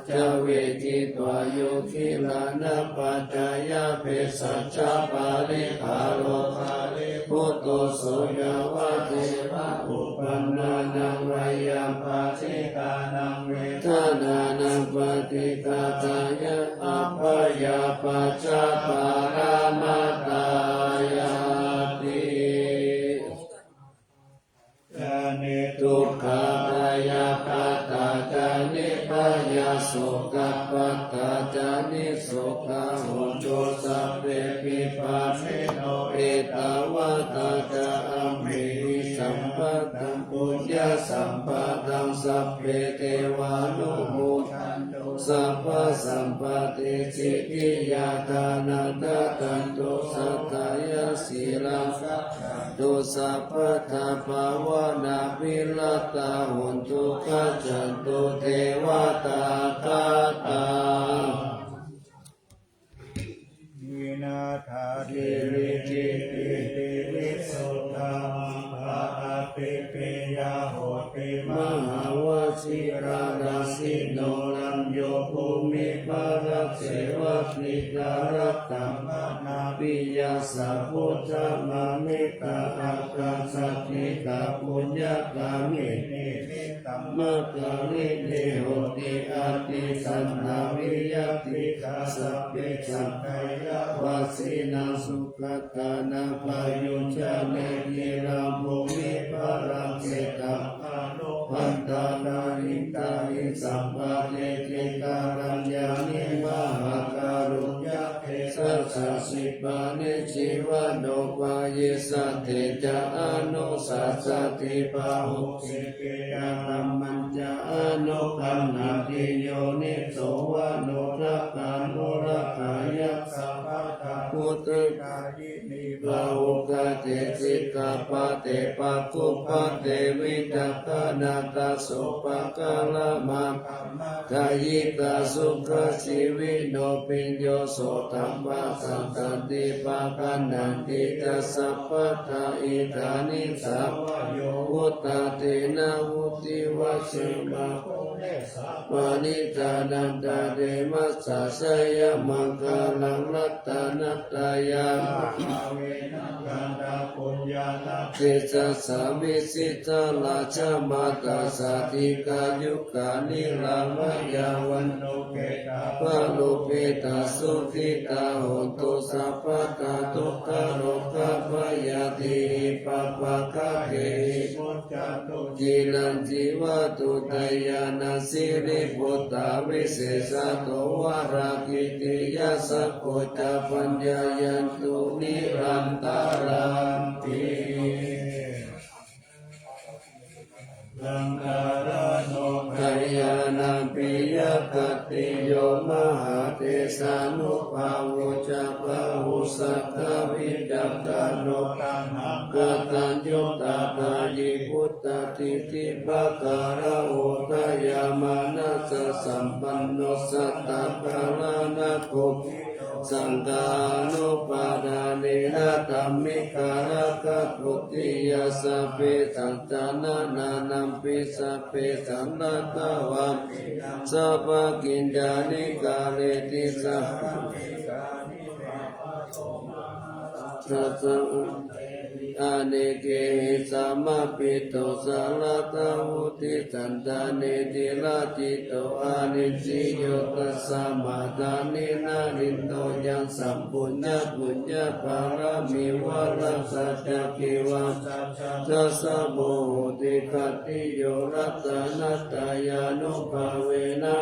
จเวจิตวายุคิลานะปัจจายาเภสัชฌาปาริภาโลภาลิพุตโตโสยาวะเทวะอุปันนานังวายามปาติกานังเวทานานังปฏิกาตายะอัปปยาปัจจปารามาตายาติจานิทุกขาตายาปัตตาจานิปยาสุขปัตตาจานิสุขโหตุสัพเพปิปาเมโนเอตาวะตาจาอัมหิสั สัมปะตังปุญญสัมปะตังสัพเพเทวานุโมทันตุสัพพสัมปติสิทธิยาทานันตตันตุสัทธายาสีลังตุสัพพทาภาวนาภิลตาหุนตุขัจจันตุเทวตาคาตาวินาถาทิริจิติติวิสุทธังภาปิปิยาโหติมหาวชิราราสิโนลัมโยภูมิภารักเสวะนิการัตตัมนาปิยาสัพพุทธมามิตาอัคคัสสติกาปุญญากามินิตัมมะกาลิเนโหติอาติสันนาวิยติกาสัพเพสังไคยวาสินาสุขตานาปายุจาเนกิราภูมิภารังเสตาพันตานาริตาหิสัมปะเนติการัญญานิมหาการุญญาเทสัสสิปานิจิวโนปายสัตเถจานุสัสสติปะหุสิเกยตัมมัญจานุขันนาติโยนิโสวโนรักขานุรักขายัสสะภะทาพุทธกายินิบาหุกะเตสิกาปะเตปะกุปะเตวิจักขานาตาโสปะกาลมังกายิตาสุขชีวิโนปิญโยโสตัมปะสันติปะกันนันติตัสสะปะทาอิทานิสัพพโยวุตตาเตนะวุติวัชมาปานิจานันตาเดมัสสะสยมังคลังรัตตานัตตายาเจตสามิสิตาลาชมาตาสาธิกายุกานิลามยาวันโนเกตาปะโลเปตาสุขิตาโหตุสัพพะตาทุกขโรคพยาธิปัปปะกะเกมุจจตุจิลันจิวะตุตยานาสิริปุตตาวิเศษโตวารากิติยาสะโกจาปัญญายันตุนิรันตารันติลังการโนขยานาปิยกติโยมหาเทสานุภาวุจักขุสัตวิจักขานุตังกตัญญูตาตายิพุตตติติภะการะโอทยามานัสสัมปันโนสัตตะกาลานะโกสังฆานุปาดาเนนะธัมมิการะกะปุติยาสัพเพสัจจานานานัมปิสัพเพสันตตะวัมสัพพกินจานิกาเลติสัพสัสสะอเนเกหิสัมมาปิโตสาลตาวุติสันตาเนติลาจิโตอานิสิโยตัสสะมาตานินารินโตยังสัมปุญญะปุญญะปารามิวะรัสสัจกิวะทัสสะโมโหติคัตติโยรัตนัตตายานุภาเวนะ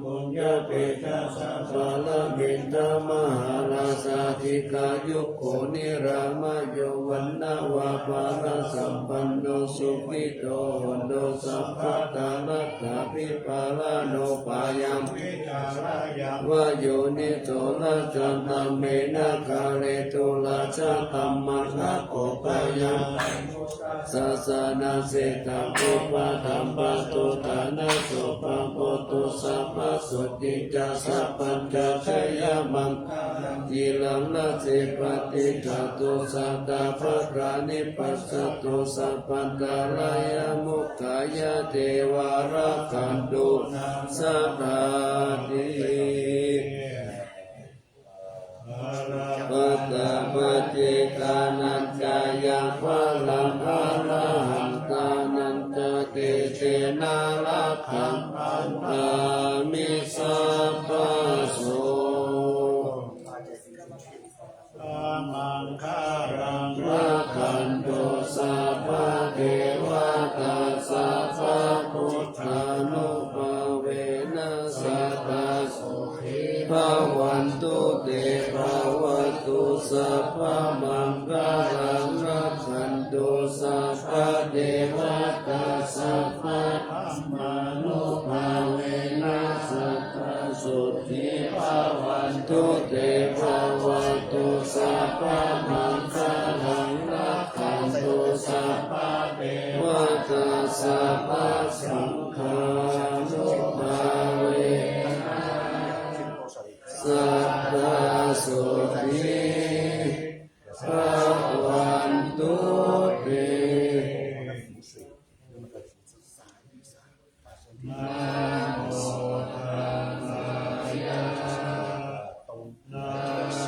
ปุญญะเปตาสัพพะละมินทมหาราสาธิกายุโกนิรามโยวันนาวาภาราสัมปันโนสุขิโตโหโนสัพพะตาลัตถาภิปาลาโนปายัมวะโยนิโตละจันตัมเมนะคาเลตุลาชะตัมมังนะโกปายัมสัสสะนะเสตังอุปะธัมปะตุตานะโสปังโพตุสัพพะสุติจัสสะปัญจชยมังจิลังนะเสปฏิจตุสัตตะภะกานิปัสสตุสัพพันตาลายมุขายะเทวาราคันตุสัพพะติปัตตะปะเจกานัญจายังพลังอาลังตานัญจเตเตนะละขังอามิสัพพะโสมังคารังรักขันตุสัพพะเทวตาสัพพะพุทธานุภาเวนะสัตตะโสภิภาวันตุเตภาวตุสัพพะมังคารังรักขันตุสัพ ตุเตภวัตุสัพพะมังคลังรักขันตุสัพพะเทวตาสัพพะสังฆานุภาเวสัพพะสุขีภวันตุเตนะโมตัสสะนะ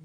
ข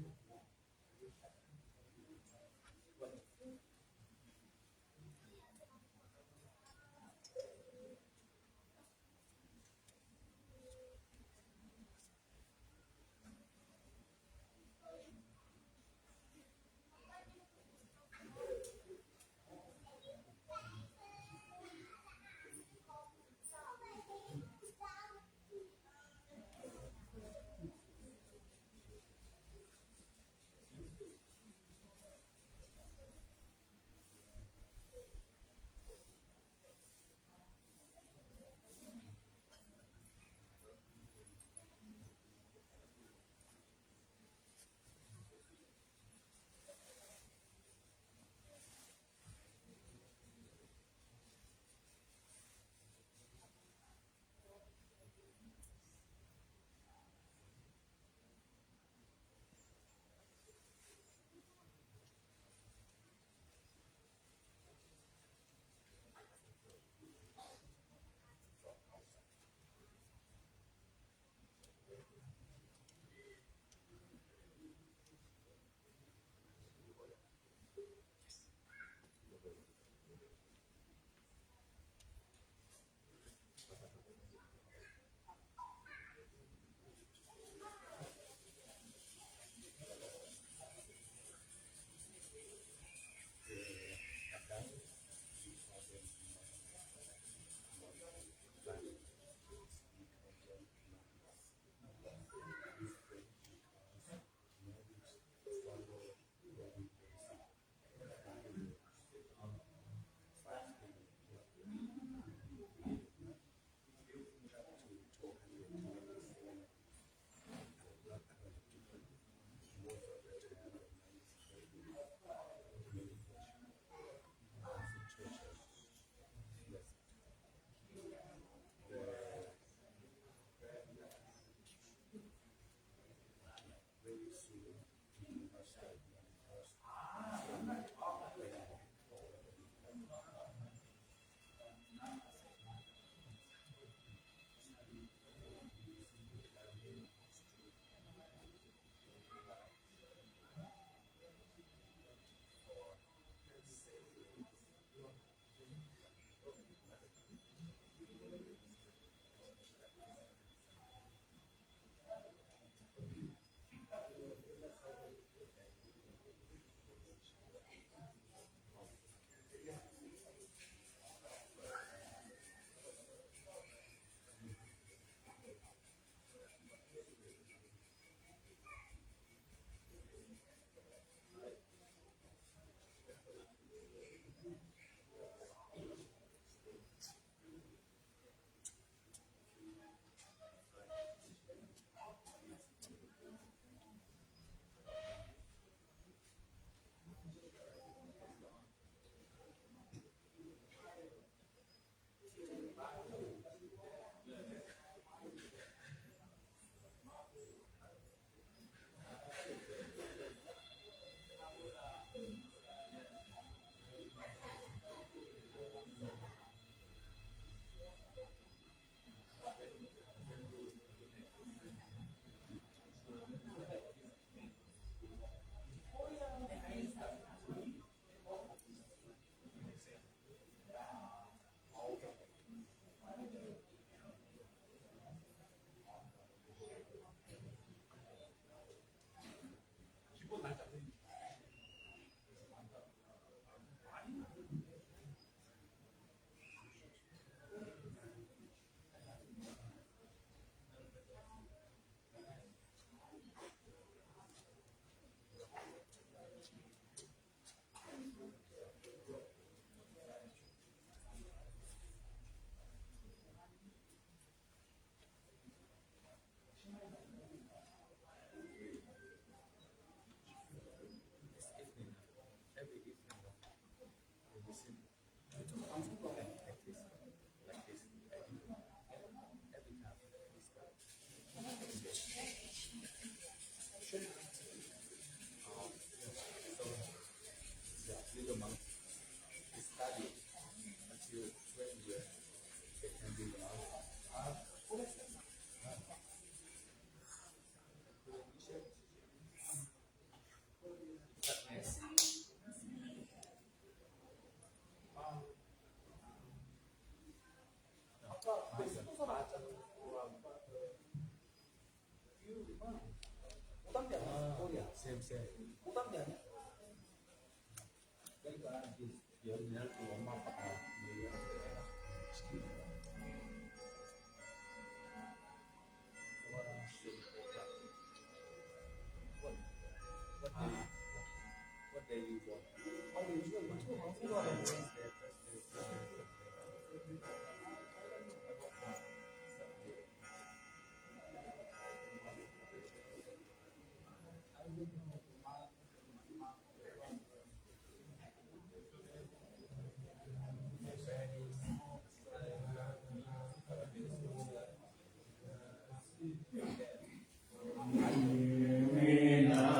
มินา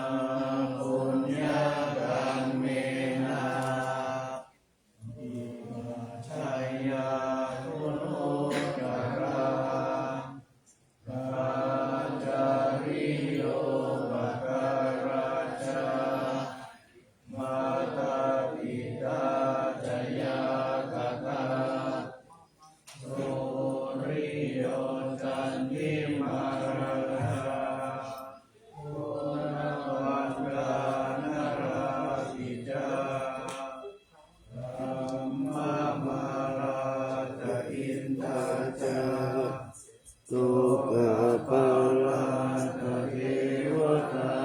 ปุญญากัมเมนะอิมาชัยยาตุโนจาราปัญจาริโยปการาชามาตาปิตาจยากตาโสริโยจันติมาราวันกานราปิจาธัมมามาราตอินทาจาโลกปาลาตเทวตา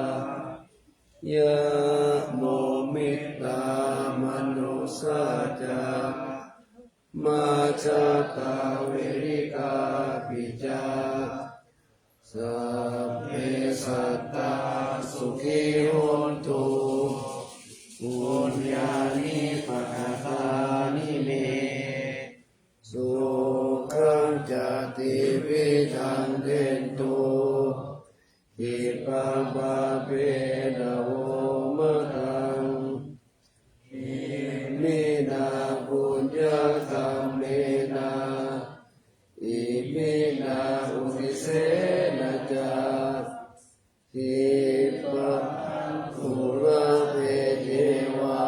ยะโมมิตตามนุสาจามาจาตาเวริกาปิจาสัพเพสัตตาสุขีโหนตุปุญญานิปัฏฐานิเมสุขังจติวิทังเดนตุอิปังปะเปดะโวมะตังอิมินาปุญญาคัมเมนะอิมินาอุติเสนะจาทิปะภูระเวเทวา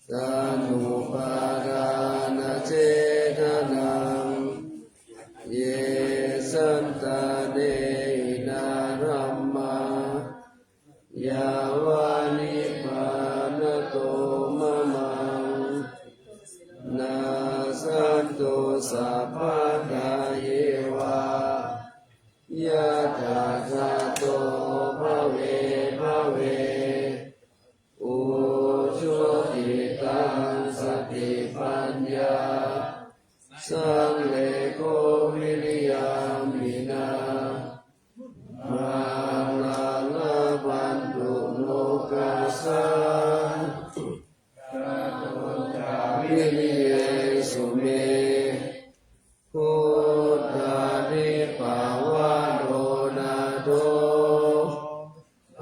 สานุปาทานเจตนังเยสันตาเนนารัมมายาวานิพานโตมะมังนาสันตุสัพพะทาเยวายะถาสัตโตภเวภเวอุชุติตังสติปัญญาสังเลโกวิริยามินามาลังปันตุโลกัสสะกะตุจาวิริเยสุเมพุทธานิปาวะโดนาโต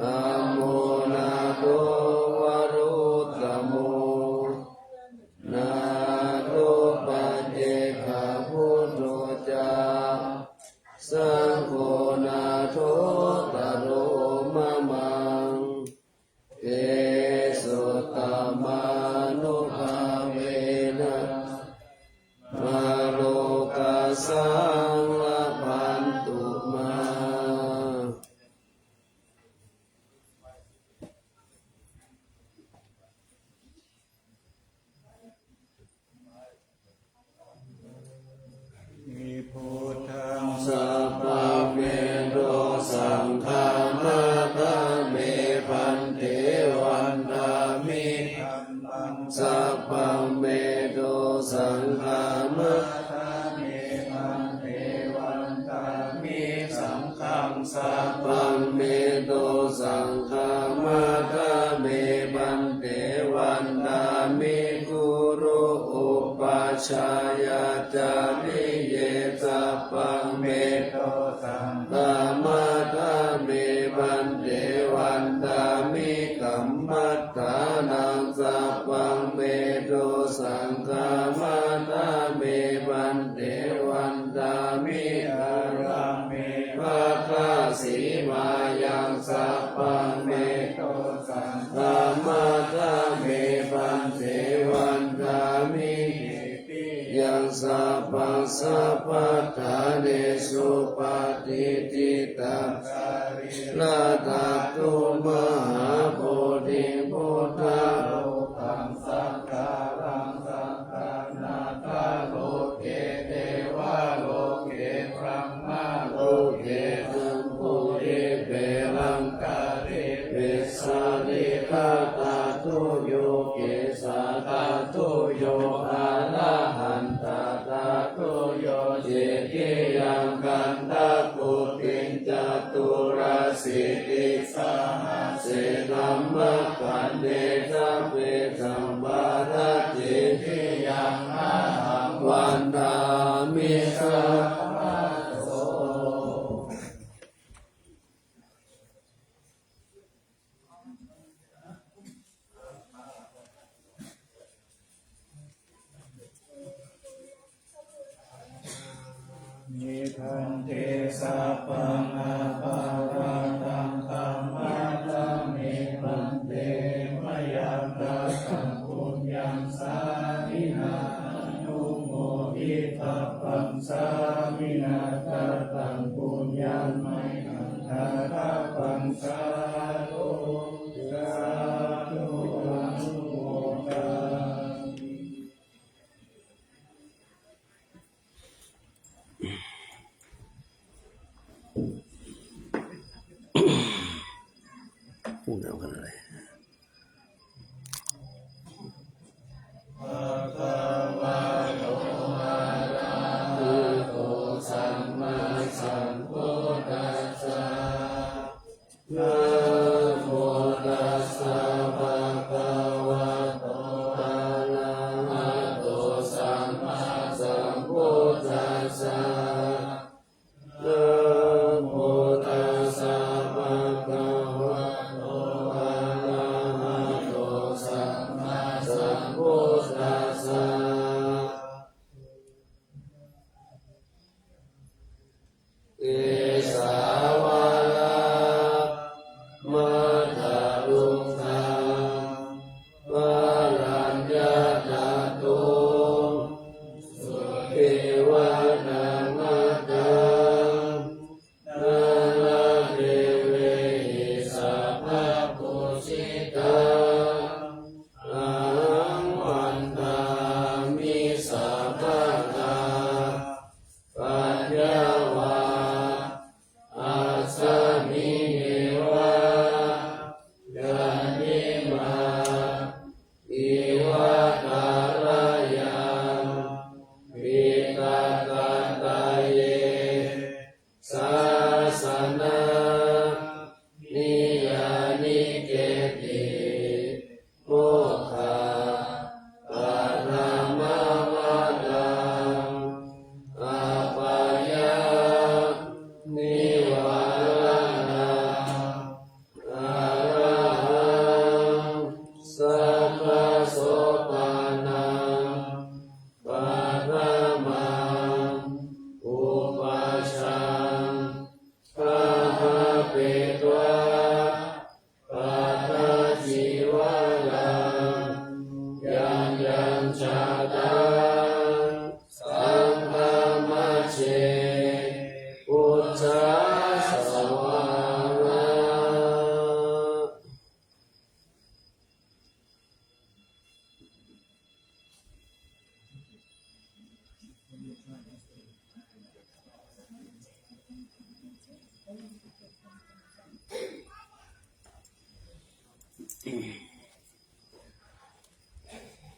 อะโมนาโตวะรุตตโมนาโตปัจเจกพุทโธจาสังโฆนาโทตโรมะมังเอสุตตมานุภาเวนะมาโลกัสสังละพันตุมามิพุทธังสัพพะเมโตสังฆามาตาเมพันเทวันตามิสัพพะเมโตสังฆามาตาเมพันเทวันตามิสังฆังสัพพะเมโตสังฆามาตาเมพันเทวันตามิกุรุอุปัชฌายาจาริเยสัพพะเมโตสังฆามาตาเมพันเทวันตามิกัมมัตตานังสัพพะเมโตสังฆามาตาเมพันเทวันตามิอาราเมภะคะสีมายังสัพพะเมโตสังฆามาตาเมพันเทวันตามิยังสัพพะ สัพพทาเนสุปฏิทิตังลาตตุมหาโพธิพุทธาโลกังสังฆารังสังฆานาคาโลเกเทวาโลเกพระมาโลเกตุภูริเปลังกาลิเปสาลิกาตาตุโยเกสาตาตุโยอาลาหันตาตาตุโยเจกิยังกันตะกุตินจตุราสิติสาหาเสนัมมะกันเดชะเวสัมบาระจิติยังอาหังวันดามิสัพพะโสนิพันเตสัพพังอาภาราตังธัมมาตังนิพันเตมยังตัสสังปุญญังสามินาอนุโมทิตัพพังสามินาตัสสังปุญญังไมหังนาตัพพังสาธุสาธุอนุโมทนามิ พูดเอากันอะไร ภะคะวะโตอะระหะโตสัมมาสัมพุทธัสสะนะโมตัสสะภะคะวะโตอะระหะโตสัมมาสัมพุทธัสสะนะโมตัสสะภะคะวะโตอะระหะโตสัมมาสัมพุทธัสสะเอสาวาลามัทธาลุงคังวารัญญาตาตุสุขิวานังมัตตังนาลาเทเวหิสัพพะปุสิตังอาหังวันตามิสัพพะทาปัญญาวาอาสามิเนวะยานิมาอิวะตาลายังปิตาตาตาเยสาสนานิยานิเกติโมฆะปะรามาวะตังอาปายานิวาราอาระหังสัพพะโสปานังปะระมังอุปัชฌังปะหะเปตวะปัตตาจิวะลังยังยังชาตังสังฆมัชเชพุทธาสวาระ อืม